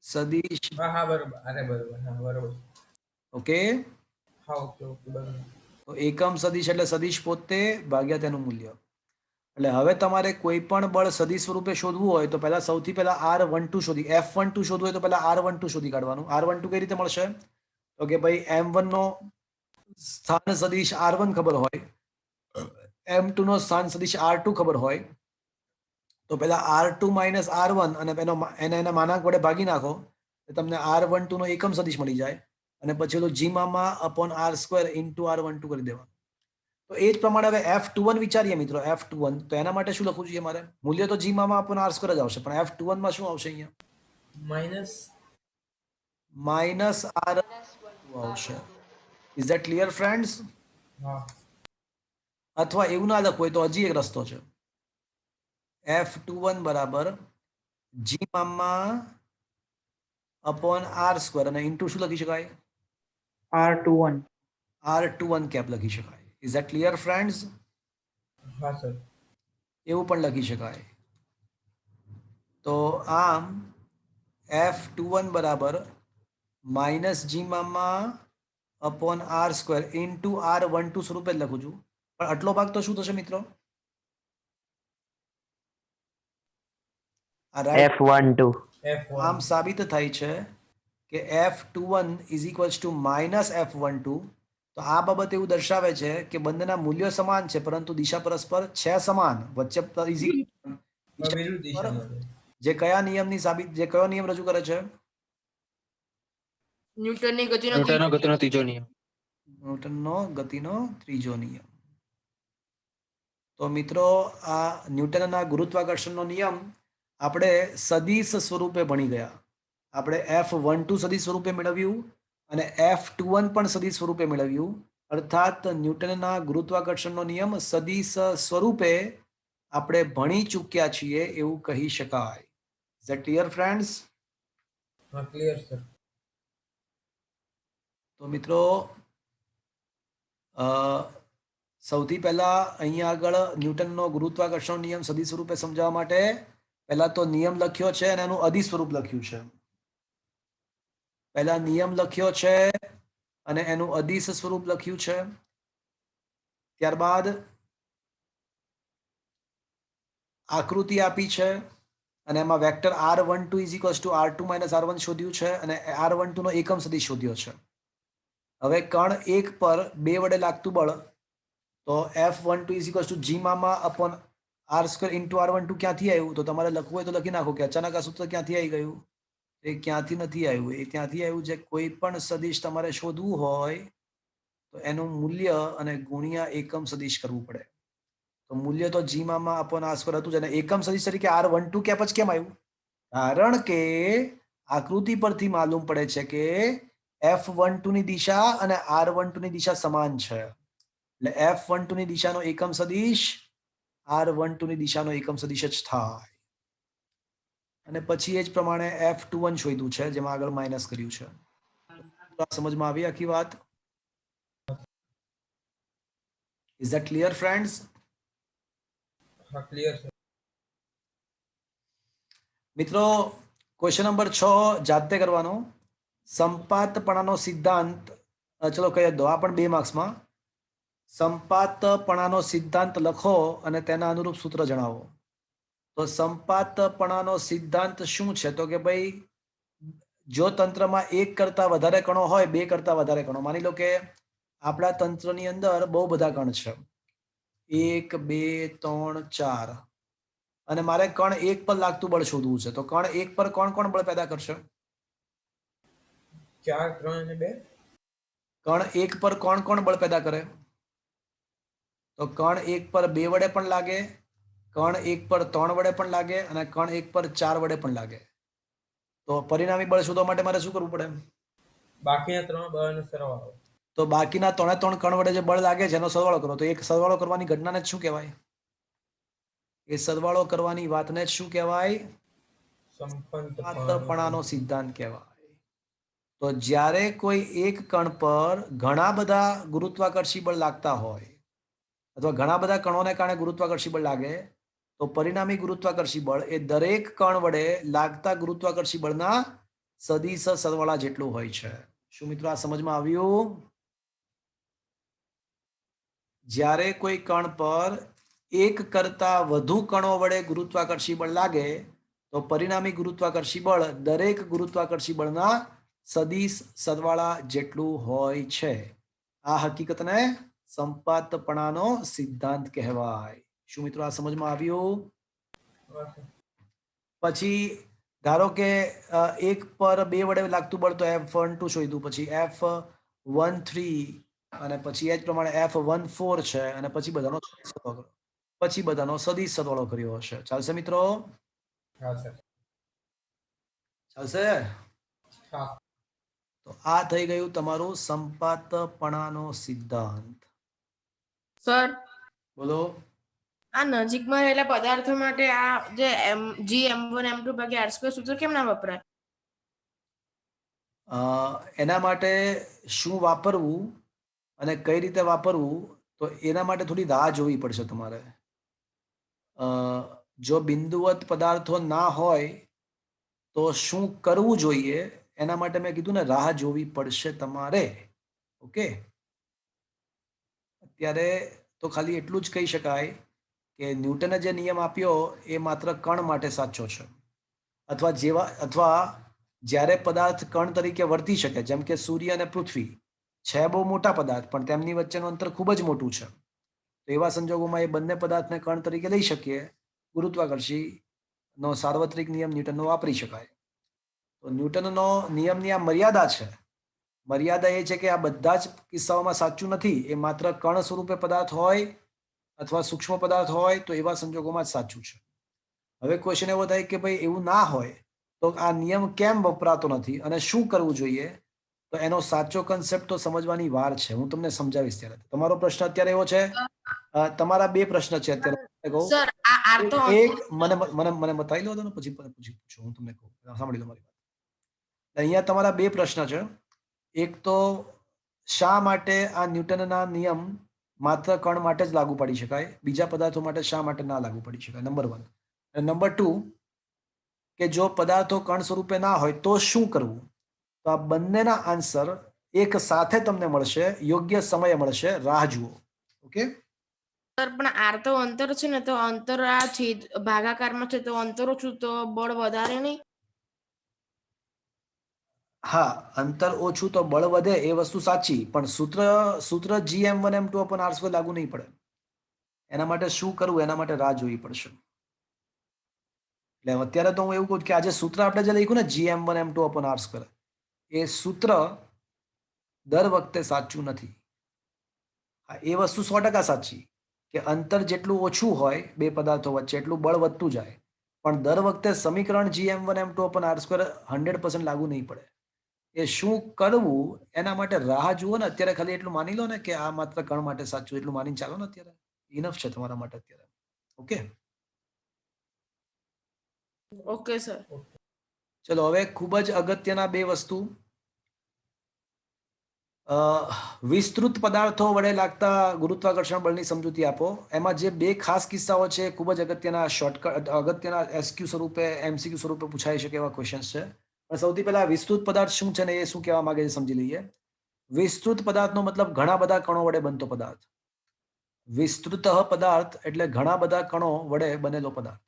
Speaker 1: સદિશ.
Speaker 5: હા હા બરોબર. અરે બરોબર. હા બરોબર.
Speaker 1: ઓકે,
Speaker 5: હા ઓકે ઓકે બરોબર.
Speaker 1: તો એકમ સદિશ એટલે સદિશ પોતે ભાગ્યા તેનું મૂલ્ય. એટલે હવે તમારે કોઈ પણ બળ સદિશ સ્વરૂપે શોધવું હોય તો પહેલા સૌથી પહેલા R12 શોધી F12 શોધવું હોય તો પહેલા R12 શોધી કાઢવાનું. R12 કઈ રીતે મળશે? તો કે ભાઈ M1 નો સ્થાન સદિશ R1 ખબર હોય, M2 નો સ્થાન સદિશ R2 ખબર હોય, તો પહેલા R2 માઇનસ R1 અને એના માનાંક વડે ભાગી નાખો, તમને R12 નો એકમ સદિશ મળી જાય, અને પછી ઓલો G મામા upon R square into R12 કરી દેવાનું. તો એ જ પ્રમાણે હવે F21 વિચારીએ મિત્રો. F21 તો એના માટે શું લખવું જોઈએ મારે? મૂલ્ય તો G મામા અપોન R સ્ક્વેર જ આવશે, પણ F21 માં શું આવશે? અહીંયા માઇનસ R આવશે. Is that clear friends?
Speaker 5: હા
Speaker 1: અથવા એવું ના લખવું હોય તો હજી એક રસ્તો છે. F21 બરાબર G મામા અપોન R સ્ક્વેર અને ઇન્ટુ શું લખી શકાય? R21 કેપ લખી શકાય. Is that clear friends?
Speaker 5: હા સર.
Speaker 1: એવું પણ લખી શકાય. તો આમ F21 બરાબર માઇનસ G મામા upon R square into R12 સ્વરૂપે જ લખું છું. પણ આટલો ભાગ તો શું થશે મિત્રો? આ રાઈટ
Speaker 7: F12.
Speaker 5: F1
Speaker 1: આમ સાબિત થાય છે કે F21 is equals two minus F12. તો આ બાબત એવું દર્શાવે છે કે બંનેના મૂલ્યો સમાન છે, પરંતુ દિશા પરસ્પર છે સમાન. વચ્ચે
Speaker 5: વિરુદ્ધ દિશામાં છે.
Speaker 1: જે કયા નિયમ રજૂ કરે છે?
Speaker 2: ન્યૂટનની ગતિનો
Speaker 3: ન્યૂટનનો ગતિનો ત્રીજો નિયમ.
Speaker 1: ન્યૂટનનો ગતિનો ત્રીજો નિયમ. તો મિત્રો આ ન્યૂટનના ગુરુત્વાકર્ષણનો નિયમ આપણે સદિશ સ્વરૂપે ભણી ગયા. આપણે F12 સદિશ સ્વરૂપે મેળવ્યું અને F21 પણ સદિશ સ્વરૂપે મેળવ્યું. અર્થાત ન્યૂટનના ગુરુત્વાકર્ષણનો નિયમ સદિશ સ્વરૂપે આપણે ભણી ચૂક્યા છીએ એવું કહી શકાય. Is that clear friends?
Speaker 5: હા ક્લિયર સર.
Speaker 1: તો મિત્રો સૌથી પહેલા અહીંયા આગળ ન્યૂટનનો ગુરુત્વાકર્ષણ નિયમ સદિશ સ્વરૂપે સમજાવવા માટે પહેલા તો નિયમ લખ્યો છે અને એનું અધિ સ્વરૂપ લખ્યું છે. પહેલા નિયમ લખ્યો છે અને એનું અદિશ સ્વરૂપ લખ્યું છે. ત્યારબાદ આકૃતિ આપી છે અને એમાં vector R12 is equals two R2 minus R1 શોધ્યું છે અને R12 નો એકમ સદિશ શોધ્યો છે. હવે કણ 1 પર 2 વડે લાગતું બળ તો F12 is equals two G મામા અપોન R² ઇન્ટુ R12 ક્યાંથી આવ્યું? તો તમારે લખવું હોય તો લખી નાખો કે અચાનક આ સૂત્ર ક્યાંથી આવી ગયું? એ ક્યાંથી નથી આવ્યું, એ ત્યાંથી આવ્યું છે કોઈ પણ સદિશ તમારે શોધવું હોય તો એનું મૂલ્ય અને ગુણ્યા એકમ સદિશ કરવું પડે. તો મૂલ્ય તો G મામા અપોન R² હતું જ અને એકમ સદિશ તરીકે R12 કે પછી કેમ આવ્યું? કારણ કે આકૃતિ પરથી માલુમ પડે છે કે F12 ની દિશા અને R12 ની દિશા સમાન છે. એટલે F12 ની દિશાનો એકમ સદિશ R12 ની દિશાનો એકમ સદિશ જ થાય. અને પછી એ જ પ્રમાણે F21 શોધ્યું છે જેમાં આગળ માઇનસ કર્યું છે. સમજમાં આવી આખી વાત? Is that clear friends?
Speaker 5: હા ક્લિયર સર.
Speaker 1: મિત્રો ક્વેશ્ચન નંબર 6 જાતે કરવાનો. સંપાતપણાનો સિદ્ધાંત ચલો કહી દો, આ પણ 2 માર્ક્સમાં. સંપાતપણાનો સિદ્ધાંત લખો અને તેના અનુરૂપ સૂત્ર જણાવો. તો સંપાતપણાનો સિદ્ધાંત શું છે? તો કે ભાઈ જો તંત્રમાં 1 કરતા વધારે કણો હોય, 2 કરતા વધારે કણો, માની લો કે આપણા તંત્રની અંદર બહુ બધા કણ છે, 1 2 3 4, અને મારે કણ 1 પર લાગતું બળ શોધવું છે. તો કણ 1 પર કોણ કોણ બળ પેદા કરશે?
Speaker 5: 4 3 અને 2.
Speaker 1: કણ 1 પર કોણ કોણ બળ પેદા કરે? તો કણ 1 પર 2 વડે પણ લાગે, કણ 1 પર 3 વડે પણ લાગે અને કણ 1 પર 4 વડે પણ લાગે. તો પરિણામી બળ શોધવા માટે મારે શું કરવું પડે?
Speaker 5: બાકીના 3 બળનો સરવાળો.
Speaker 1: તો બાકીના 3 કણ વડે જે બળ લાગે છે એનો સરવાળો કરો. તો એક સરવાળો કરવાની ઘટનાને જ શું કહેવાય? એ સરવાળો કરવાની વાતને જ શું કહેવાય? સંપાતપણાનો સિદ્ધાંત કહેવાય. તો જ્યારે કોઈ એક કણ પર ઘણા બધા ગુરુત્વાકર્ષી બળ લાગતા હોય અથવા ઘણા બધા કણોને કારણે ગુરુત્વાકર્ષી બળ લાગે તો પરિણામી ગુરુત્વાકર્ષી બળ એ દરેક કણ વડે લાગતા ગુરુત્વાકર્ષી બળના સદિશ સરવાળા જેટલું હોય છે. શું મિત્રો આ સમજમાં આવ્યું? જ્યારે કોઈ કણ પર 1 કરતા વધુ કણો વડે ગુરુત્વાકર્ષી બળ લાગે તો પરિણામી ગુરુત્વાકર્ષી બળ દરેક ગુરુત્વાકર્ષી બળના સદિશ સરવાળા જેટલું હોય છે. આ હકીકતને સંપાતપણાનો સિદ્ધાંત કહેવાય. શું મિત્રો આ સમજમાં આવ્યું? પછી ધારો કે 1 પર 2 વડે લાગતું બળ તો F12 શોધ્યું, પછી F13 અને પછી એ જ પ્રમાણે F14 છે અને પછી બધાનો સદિશ સરવાળો કર્યો હશે. ચાલશે મિત્રો?
Speaker 5: હા સર.
Speaker 1: ચાલશે?
Speaker 5: હા.
Speaker 1: તો આ થઈ ગયું તમારું સંપાતપણાનો સિદ્ધાંત.
Speaker 2: સર,
Speaker 1: બોલો.
Speaker 2: આ નજીકમાં રહેલા પદાર્થો માટે આ જે G(m1 m2 r² સૂત્ર કેમ ના વપરાય?
Speaker 1: એના માટે શું વાપરવું અને કઈ રીતે વાપરવું તો એના માટે થોડી રાહ જોવી પડશે તમારે. જો બિંદુવત પદાર્થો ના હોય તો શું કરવું જોઈએ એના માટે મેં કીધું ને રાહ જોવી પડશે તમારે. ઓકે, અત્યારે તો ખાલી એટલું જ કહી શકાય કે ન્યૂટને જે નિયમ આપ્યો એ માત્ર કણ માટે સાચો છે. અથવા જ્યારે પદાર્થ કણ તરીકે વર્તી શકે, જેમ કે સૂર્ય અને પૃથ્વી છે બહુ મોટા પદાર્થ પણ તેમની વચ્ચેનું અંતર ખૂબ જ મોટું છે, તો એવા સંજોગોમાં એ બંને પદાર્થને કણ તરીકે લઈ શકીએ. ગુરુત્વાકર્ષીનો સાર્વત્રિક નિયમ ન્યૂટનનો વાપરી શકાય. તો ન્યૂટનનો નિયમની આ મર્યાદા છે. મર્યાદા એ છે કે આ બધા જ કિસ્સાઓમાં સાચું નથી. એ માત્ર કણ સ્વરૂપે પદાર્થ હોય અથવા સૂક્ષ્મ પદાર્થ હોય તો એવા સંજોગોમાં જ સાચું છે. હવે ક્વેશ્ચન એવો થાય કે ભાઈ એવું ના હોય તો આ નિયમ કેમ વપરાતો નથી અને શું કરવું જોઈએ? તો એનો સાચો કન્સેપ્ટ તો સમજવાની વાર છે. હું તમને સમજાવીશ ત્યારે. તમારો પ્રશ્ન અત્યારે એવો છે, તમારા 2 પ્રશ્ન છે અત્યારે.
Speaker 2: સર, આ તો
Speaker 1: એક મને બતાવી લો ને પછી પૂછું. હું તમને કહું, સાંભળી લો મારી વાત. અહીંયા તમારા 2 પ્રશ્ન છે. એક તો શા માટે આ ન્યૂટનના નિયમ માત્ર કણ માટે જ લાગુ પાડી શકાય, બીજા પદાર્થો માટે શા માટે ના લાગુ પાડી શકાય? નંબર 1. અને નંબર 2 કે જો પદાર્થો કણ સ્વરૂપે ના હોય તો શું કરવું? તો આ બંનેના આન્સર એક સાથે તમને મળશે, યોગ્ય સમયે મળશે. રાહ જુઓ. ઓકે,
Speaker 2: પણ આર તો અંતર છે ને, તો અંતર આ છેદ ભાગાકારમાં છે તો અંતર ઓછું તો બળ વધારે નહીં.
Speaker 1: હા, અંતર ઓછું તો બળ વધે એ વસ્તુ સાચી, પણ સૂત્ર gm1m2/r² લાગુ નહીં પડે. એના માટે શું કરવું, એના માટે રાહ જોવી પડશે. એટલે અત્યારે તો હું એવું કહું કે આજે સૂત્ર આપણે જે લખ્યું ને gm1m2/r², એ સૂત્ર દર વખતે સાચું નથી. હા, એ વસ્તુ 100% સાચી કે અંતર જેટલું ઓછું હોય બે પદાર્થો વચ્ચે એટલું બળ વધતું જાય, પણ દર વખતે સમીકરણ gm1m2/r² 100% લાગુ નહીં પડે. એ શું કરવું એના માટે રાહ જુઓ ને. અત્યારે ખાલી એટલું માની લો ને કે આ માત્ર કણ માટે સાચું, એટલું માનીને ચાલો ને. અત્યારે ઇનફ છે તમારા માટે અત્યારે. Okay,
Speaker 2: okay sir.
Speaker 1: ચલો હવે ખૂબ જ અગત્યના બે વસ્તુ. વિસ્તૃત પદાર્થો વડે લાગતા ગુરુત્વાકર્ષણ બળની સમજૂતી આપો. એમાં જે બે ખાસ કિસ્સાઓ છે ખૂબ જ અગત્યના અગત્યના એસક્યુ સ્વરૂપે એમસીક્યુ સ્વરૂપે પૂછાઈ શકે એવા ક્વેશ્ચન્સ છે. પણ સૌથી પહેલા વિસ્તૃત પદાર્થ શું છે ને એ શું કહેવા માંગે છે સમજી લઈએ. વિસ્તૃત પદાર્થનો મતલબ ઘણા બધા કણો વડે બનતો પદાર્થ. વિસ્તૃત પદાર્થ એટલે ઘણા બધા કણો વડે બનેલો પદાર્થ.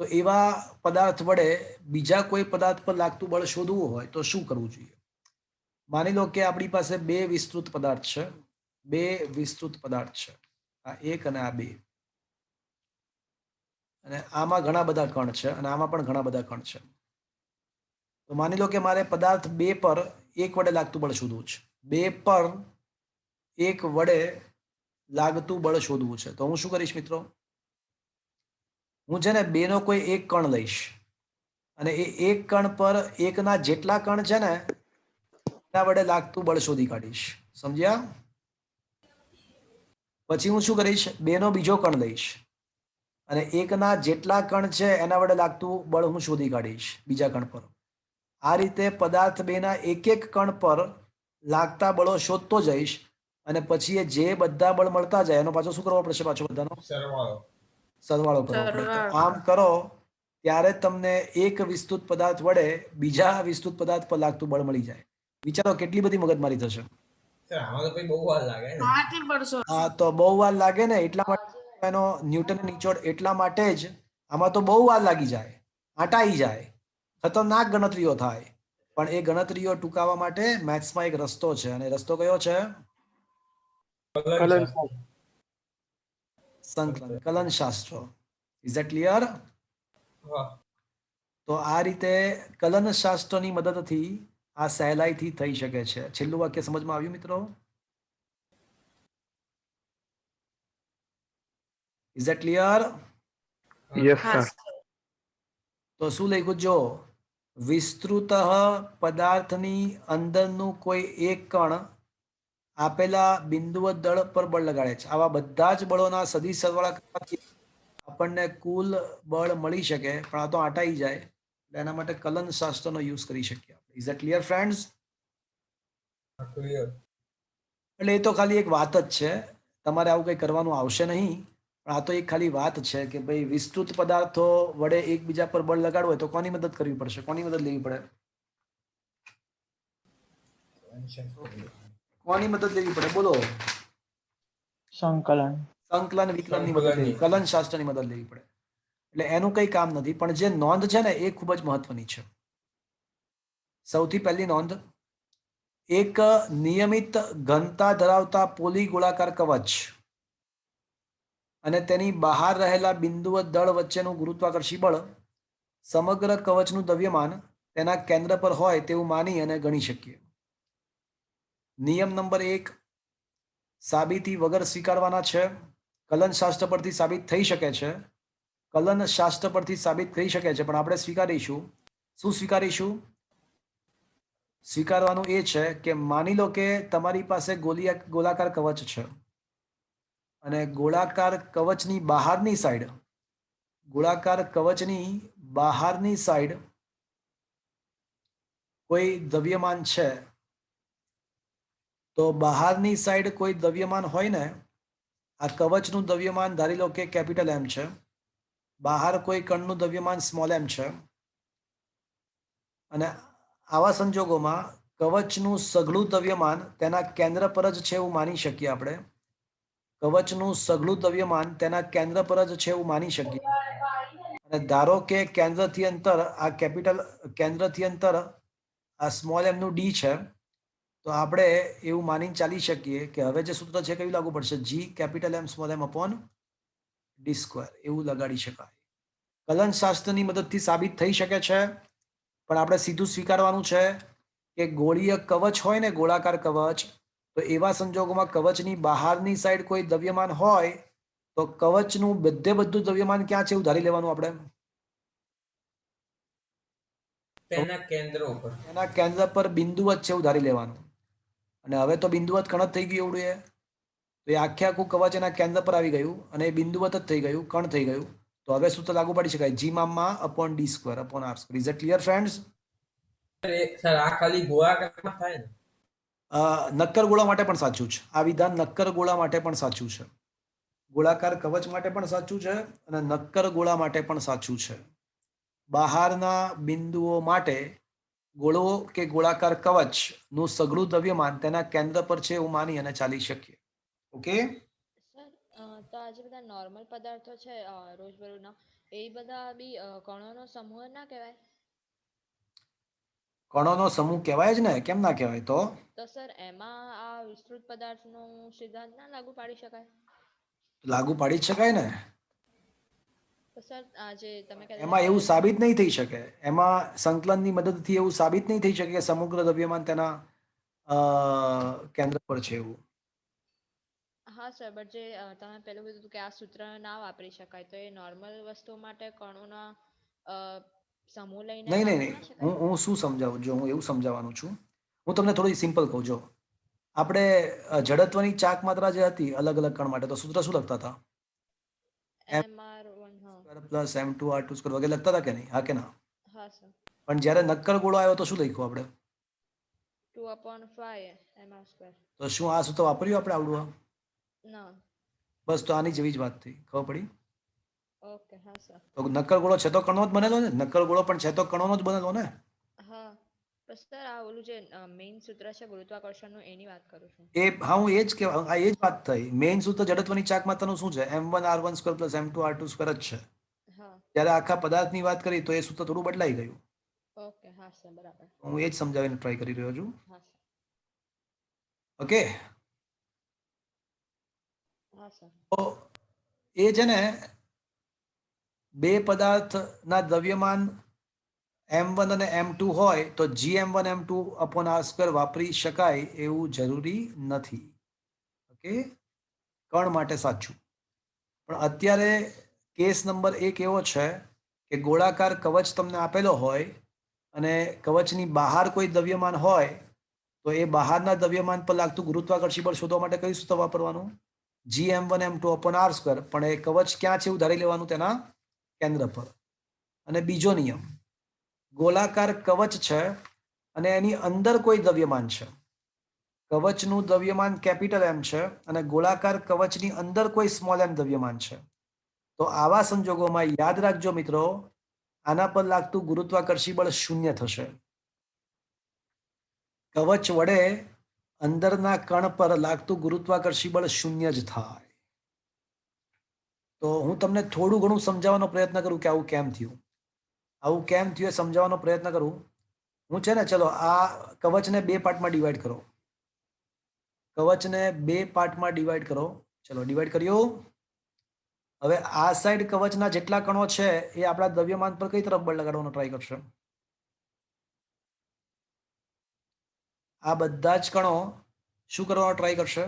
Speaker 1: તો એવા પદાર્થ વડે બીજા કોઈ પદાર્થ પર લાગતું બળ શોધવું હોય તો શું કરવું જોઈએ? માની લો કે આપણી પાસે બે વિસ્તૃત પદાર્થ છે. બે વિસ્તૃત પદાર્થ છે, આ એક અને આ બે. અને આમાં ઘણા બધા કણ છે અને આમાં પણ ઘણા બધા કણ છે. તો માની લો કે મારે પદાર્થ બે પર એક વડે લાગતું બળ શોધવું છે. બે પર એક વડે લાગતું બળ શોધવું છે. તો હું શું કરીશ મિત્રો? હું છે ને બેનો કોઈ એક કણ લઈશ અને એ એક કણ પર એકના જેટલા કણ છે ને એના વડે લાગતું બળ શોધી કાઢીશ. સમજ્યા? પછી હું શું કરીશ? બેનો બીજો કણ લઈશ અને એકના જેટલા કણ છે એના વડે લાગતું બળ હું શોધી કાઢીશ બીજા કણ પર. આ રીતે પદાર્થ બેના એક એક કણ પર લાગતા બળો શોધતો જઈશ અને પછી એ જે બધા બળ મળતા જાય એનો પાછો શું કરવો પડશે? પાછો બધાનો સરવાળો કરવો પડે. તો આમ કરો ત્યારે તમને એક વિસ્તૃત પદાર્થ વડે બીજા વિસ્તૃત પદાર્થ પર લાગતું બળ મળી જાય. વિચારો કેટલી બધી મગજમારી થશે.
Speaker 5: આમાં તો પછી બહુ વાર લાગે ને.
Speaker 2: હાથી પડશો.
Speaker 1: હા, તો બહુ વાર લાગે ને. એટલા માટે એનો ન્યૂટન નિચોડ એટલા માટે જ આમાં તો બહુ વાર લાગી જાય, આટાઈ જાય, ખતરનાક ગણતરીઓ થાય. પણ એ ગણતરીઓ ટૂંકાવવા માટે મેથ્સમાં એક રસ્તો છે અને રસ્તો કયો છે? સંકલન, કલન શાસ્ત્ર. Is that clear?
Speaker 5: હા.
Speaker 1: તો આ રીતે કલન શાસ્ત્રની મદદથી આ સહેલાઈથી થઈ શકે છે. છેલ્લું વાક્ય સમજમાં આવ્યું મિત્રો? Is that clear?
Speaker 7: યસ
Speaker 2: હા
Speaker 7: સર.
Speaker 2: સર.
Speaker 1: તો શું લખ્યું? જો વિસ્તૃત પદાર્થની અંદરનું કોઈ એક કણ આપેલા બિંદુવત દળ પર બળ લગાડે છે. આવા બધા જ બળોના સદિશ સરવાળા કરવાથી આપણને કુલ બળ મળી શકે, પણ આ તો આટાઈ જાય. એટલે એના માટે કલન શાસ્ત્રનો યુઝ કરી શકીએ. Is that clear friends?
Speaker 5: Clear.
Speaker 1: એટલે એ તો ખાલી એક વાત જ છે. તમારે આવું કંઈ કરવાનું આવશે નહીં. પણ આ તો એક ખાલી વાત છે કે ભાઈ વિસ્તૃત પદાર્થો વડે એકબીજા પર બળ લગાડવું હોય તો કોની મદદ કરવી પડશે? કોની મદદ લેવી પડે? કોની મદદ લેવી પડે? બોલો.
Speaker 3: સંકલન.
Speaker 1: સંકલન વિકલનની મદદ લેવી, કલન શાસ્ત્રની મદદ લેવી પડે. એટલે એનું કંઈ કામ નથી. પણ જે નોંધ છે ને એ ખૂબ જ મહત્વની છે. સૌથી પહેલી નોંધ, એક નિયમિત ઘનતા ધરાવતા પોલી ગોળાકાર કવચ અને તેની બહાર રહેલા બિંદુવત દળ વચ્ચેનું ગુરુત્વાકર્ષી બળ સમગ્ર કવચનું દ્રવ્યમાન તેના કેન્દ્ર પર હોય તેવું માની અને ગણી શકીએ. નિયમ નંબર 1 સાબિતી વગર સ્વીકારવાના છે. કલન શાસ્ત્ર પરથી સાબિત થઈ શકે છે. કલન શાસ્ત્ર પરથી સાબિત થઈ શકે છે, પણ આપણે સ્વીકારીશું. શું સ્વીકારીશું? સ્વીકારવાનું એ છે કે માની લો કે તમારી પાસે ગોળાકાર કવચ છે અને ગોળાકાર કવચની બહારની સાઈડ કોઈ દ્રવ્યમાન છે. તો બહારની સાઈડ કોઈ દ્રવ્યમાન હોય ને, આ કવચનું દ્રવ્યમાન ધારી લો કે કેપિટલ M છે, બહાર કોઈ કણનું દ્રવ્યમાન સ્મોલ m છે, અને આવા સંજોગોમાં કવચનું સઘળું દ્રવ્યમાન તેના કેન્દ્ર પર જ છે એવું માની શકીએ આપણે. કવચનું સઘળું દ્રવ્યમાન તેના કેન્દ્ર પર જ છે એવું માની શકીએ. અને ધારો કે કેન્દ્રથી અંતર આ કેન્દ્રથી અંતર આ સ્મોલ m નું d છે, તો આપણે એવું માનીને ચાલી શકીએ કે હવે જે સૂત્ર છે કયું લાગુ પડશે? g capital M small m upon d square એવું લગાડી શકાય. કલનશાસ્ત્રની મદદથી સાબિત થઈ શકે છે, પણ આપણે સીધું સ્વીકારવાનું છે કે ગોળીય કવચ હોય ને, ગોળાકાર કવચ, તો એવા સંજોગોમાં કવચની બહારની સાઈડ કોઈ દ્રવ્યમાન હોય તો કવચનું બધું દ્રવ્યમાન ક્યાં છે એવું ધારી લેવાનું આપણે.
Speaker 5: તેના કેન્દ્ર ઉપર.
Speaker 1: એના કેન્દ્ર પર બિંદુવત છે એવું ધારી લેવાનું. અને હવે તો બિંદુવત કણ જ થઈ ગયું એવડું એ. તો એ આખું કવચ એના કેન્દ્ર પર આવી ગયું અને એ બિંદુવત જ થઈ ગયું, કણ થઈ ગયું. તો હવે સૂત્ર લાગુ પડી શકાય, g મામા upon d square upon r square. Is it clear friends?
Speaker 5: Sir આ ખાલી ગોળાકારમાં થાય ને?
Speaker 1: નક્કર ગોળા માટે પણ સાચું છે. આ વિધાન નક્કર ગોળા માટે પણ સાચું છે. ગોળાકાર કવચ માટે પણ સાચું છે અને નક્કર ગોળા માટે પણ સાચું છે. બહારના બિંદુઓ માટે ગોળો કે ગોળાકાર કવચ નું સઘળું દ્રવ્યમાન તેના કેન્દ્ર પર છે એવું માની અને ચાલી શકીએ. ઓકે,
Speaker 8: સર તો આ જે બધા નોર્મલ પદાર્થો છે રોજબરોજના, એ બધા બી કણોનો સમૂહ ના કહેવાય?
Speaker 1: કણોનો સમૂહ કહેવાય જ ને, કેમ ના કહેવાય?
Speaker 8: તો સર એમાં આ વિસ્તૃત પદાર્થનો સિદ્ધાંત ના લાગુ પાડી શકાય?
Speaker 1: લાગુ પાડી જ શકાય ને.
Speaker 8: તો સર આ જે તમે
Speaker 1: એમાં એવું સાબિત નહીં થઈ શકે, એમાં સંકલનની મદદથી એવું સાબિત નહીં થઈ શકે કે સમગ્ર દ્રવ્યમાન તેના કેન્દ્ર પર છે એવું.
Speaker 8: હા સર, બટ જે તમે પેલું કીધું હતું કે આ સૂત્ર ના વાપરી શકાય, તો એ નોર્મલ વસ્તુ માટે કણોના સમૂહ લઈને
Speaker 1: નહીં નહીં
Speaker 8: વાપરી
Speaker 1: નહીં
Speaker 8: ના શકાય?
Speaker 1: હું શું સમજાવું, જો હું એવું સમજાવવાનું છું. હું તમને થોડી સિમ્પલ કહું. જો આપણે જડત્વની ચાક માત્રા જે હતી અલગ અલગ કણ માટે, તો સૂત્ર શું લખતા હતા?
Speaker 8: mr1. હા
Speaker 1: પ્લસ m2r2 વગેરે લખતા હતા કે નહીં? હા કે ના?
Speaker 8: હા સર.
Speaker 1: પણ જ્યારે નક્કર ગોળો આવ્યો તો શું લખ્યું આપણે?
Speaker 8: 2/5 mr².
Speaker 1: તો શું આ સૂત્ર વાપર્યું આપણે આવડું?
Speaker 8: ના.
Speaker 1: બસ, તો આની જેવી જ વાત થઈ. ખબર પડી?
Speaker 8: ઓકે. હા સર.
Speaker 1: તો નક્કર ગોળો છે તો કણો જ બનેલો ને. નક્કર ગોળો પણ છે તો કણોનો જ બનેલો ને.
Speaker 8: હા બસ સર, આ ઓલું જે મેઇન સૂત્ર છે ગુરુત્વાકર્ષણનું, એની વાત કરું છું.
Speaker 1: હા, હું એ જ કહેવા, આ એ જ વાત થઈ. મેઇન સૂત્ર જડત્વની ચાક માત્રાનું શું છે? m1r1² પ્લસ m2r2² જ છે.
Speaker 8: હા.
Speaker 1: ત્યારે આખા પદાર્થની વાત કરી તો એ સૂત્ર થોડું બદલાઈ ગયું.
Speaker 8: ઓકે. હા સર, બરાબર.
Speaker 1: હું એ જ સમજાવીને ટ્રાય કરી રહ્યો છું.
Speaker 8: હા સર.
Speaker 1: ઓકે,
Speaker 8: હા સર.
Speaker 1: તો એ છે ને, બે પદાર્થના દ્રવ્યમાન m1 અને m2 હોય તો gm1 m2 અપોન r² વાપરી શકાય એવું જરૂરી નથી. ઓકે, કણ માટે સાચું. પણ અત્યારે કેસ નંબર 1 એવો છે કે ગોળાકાર કવચ તમને આપેલો હોય અને કવચની બહાર કોઈ દ્રવ્યમાન હોય તો એ બહારના દ્રવ્યમાન પર લાગતું ગુરુત્વાકર્ષી બળ શોધવા માટે કયું સૂત્ર વાપરવાનું? gm1 m2 upon r². પણ એ કવચ ક્યાં છે એવું ધારી લેવાનું, તેના કેન્દ્ર પર. અને બીજો નિયમ, ગોળાકાર કવચ છે અને એની અંદર કોઈ દ્રવ્યમાન છે. કવચનું દ્રવ્યમાન કેપિટલ M છે અને ગોળાકાર કવચની અંદર કોઈ સ્મોલ m દ્રવ્યમાન છે. તો આવા સંજોગોમાં યાદ રાખજો મિત્રો, આના પર લાગતું ગુરુત્વાકર્ષી બળ 0 થશે. કવચ વડે અંદરના કણ પર લાગતું ગુરુત્વાકર્ષી બળ 0 જ થાય. તો હું તમને થોડું ઘણું સમજાવવાનો પ્રયત્ન કરું કે આવું કેમ થયું. આવું કેમ થયું એ સમજાવવાનો પ્રયત્ન કરું. હું છે ને, ચલો આ કવચને 2 પાર્ટમાં ડિવાઈડ કરો. કવચને 2 પાર્ટમાં ડિવાઈડ કરો. ચલો, ડિવાઈડ કર્યું. હવે આ સાઈડ કવચના જેટલા કણો છે એ આપણા દ્રવ્યમાન પર કઈ તરફ બળ લગાડવાનો ટ્રાય કરશે? આ બધા જ કણો શું કરવાનો ટ્રાય કરશે?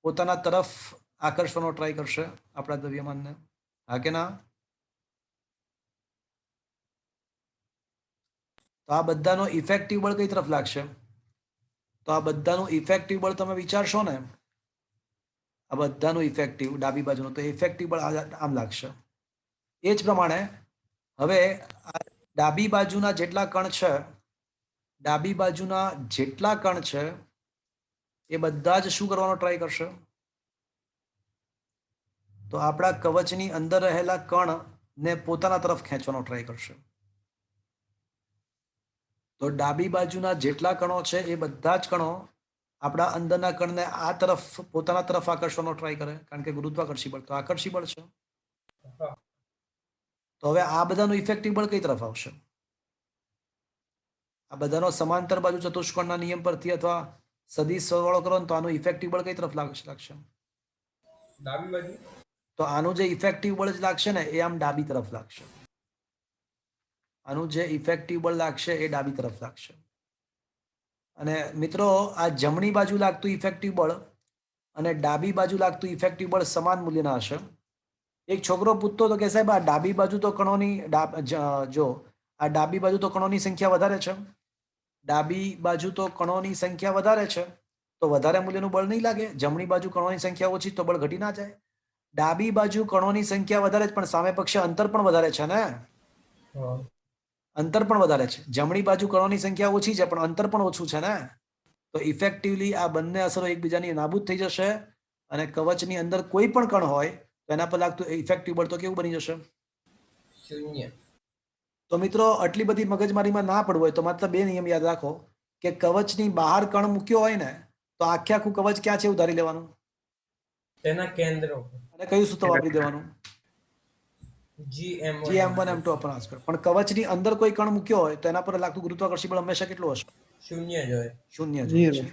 Speaker 1: પોતાના તરફ આકર્ષવાનો ટ્રાય કરશે આપણા દ્રવ્યમાનને. હા કે ના? તો આ બધાનો ઇફેક્ટિવ બળ કઈ તરફ લાગશે? તો આ બધાનું ઇફેક્ટિવ બળ તમે વિચારશો ને, આ બધાનું ઇફેક્ટિવ ડાબી બાજુનું, તો ઇફેક્ટિવ બળ આમ લાગશે. એ જ પ્રમાણે હવે આ ડાબી બાજુના જેટલા કણ છે, ડાબી બાજુના જેટલા કણ છે એ બધા જ શું કરવાનો ટ્રાય કરશે? તો આપણા કવચની અંદર રહેલા કણને પોતાના તરફ ખેંચવાનો ટ્રાય કરશે. તો ડાબી બાજુના જેટલા કણો છે એ બધા જ કણો આપણા અંદરના કણને આ તરફ પોતાના તરફ આકર્ષવાનો ટ્રાય કરે, કારણ કે ગુરુત્વાકર્ષી બળ તો આકર્ષી બળ છે.
Speaker 5: હા.
Speaker 1: તો હવે આ બધાનું ઇફેક્ટિવ બળ કઈ તરફ આવશે? આ બધાનો સમાંતર બાજુ ચતુષ્કોણના નિયમ પરથી અથવા સદિશ સરવાળો કરો ને તો આનું ઇફેક્ટિવ બળ કઈ તરફ લાગશે?
Speaker 5: ડાબી બાજુ.
Speaker 1: તો આનું જે ઇફેક્ટિવ બળ જ લાગશે ને એ આમ ડાબી તરફ લાગશે. આનું જે ઇફેક્ટિવ બળ લાગશે એ ડાબી તરફ લાગશે. અને મિત્રો આ જમણી બાજુ લાગતું ઇફેક્ટિવ બળ અને ડાબી બાજુ લાગતું ઇફેક્ટિવ બળ સમાન મૂલ્યના હશે. એક છોકરો પૂછતો હતો કે સાહેબ આ ડાબી બાજુ તો કણોની જો આ ડાબી બાજુ તો કણોની સંખ્યા વધારે છે, ડાબી બાજુ તો કણોની સંખ્યા વધારે છે, તો વધારે મૂલ્યનું બળ નહીં લાગે? જમણી બાજુ કણોની સંખ્યા ઓછી તો બળ ઘટી ના જાય? ડાબી બાજુ કણોની સંખ્યા વધારે છે પણ સામે પક્ષે અંતર પણ વધારે છે ને?
Speaker 5: હા.
Speaker 1: અંતર પણ વધારે છે. જમણી બાજુ કણોની સંખ્યા ઓછી છે પણ અંતર પણ ઓછું છે ને? તો ઇફેક્ટિવલી આ બંને અસરો એકબીજાની નાબૂદ થઈ જશે અને કવચની અંદર કોઈ પણ કણ હોય તો એના પર લાગતું ઇફેક્ટિવ બળ તો કેવું બની જશે?
Speaker 5: શૂન્ય.
Speaker 1: તો મિત્રો આટલી બધી મગજમારીમાં ના પડવું હોય તો માત્ર બે નિયમ યાદ રાખો કે કવચની બહાર કણ મૂક્યો હોય ને તો આખે આખું કવચ ક્યાં છે એવું ધારી લેવાનું
Speaker 5: તેના કેન્દ્ર
Speaker 1: અને કયું સૂત્ર વાપરી દેવાનું?
Speaker 5: GM1
Speaker 1: GM1 M2 અપૂર્ણાંક સ્ક્વેર. પણ કવચની અંદર કોઈ કણ મૂક્યો હોય તો એના પર લાગતું ગુરુત્વાકર્ષી બળ હંમેશા કેટલું હશે?
Speaker 5: શૂન્ય જ હોય.
Speaker 1: શૂન્ય જ હોય છે.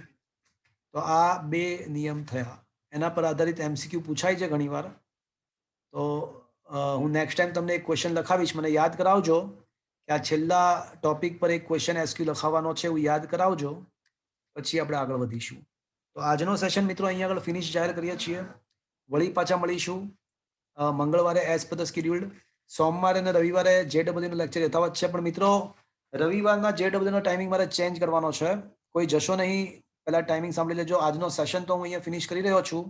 Speaker 1: તો આ બે નિયમ થયા. એના પર આધારિત MCQ પૂછાય છે ઘણીવાર. તો હું નેક્સ્ટ ટાઈમ તમને એક ક્વેશ્ચન લખાવીશ, મને યાદ કરાવજો કે આ છેલ્લા ટોપિક પર એક ક્વેશ્ચન SQ લખાવવાનો છે એવું યાદ કરાવજો, પછી આપણે આગળ વધીશું. તો આજનો સેશન મિત્રો અહીંયા આગળ ફિનિશ જાહેર કરીએ છીએ. વળી પાછા મળીશું મંગળવારે એઝ પર ધ સ્કેડ્યુલ્ડ. સોમવારે અને રવિવારે JEE નો લેક્ચર યથાવત છે, પણ મિત્રો રવિવારના JEE નો ટાઈમિંગ મારે ચેન્જ કરવાનો છે. કોઈ જશો નહીં, પહેલા ટાઈમિંગ સાંભળી લેજો. આજનો સેશન તો હું અહીંયા ફિનિશ કરી રહ્યો છું.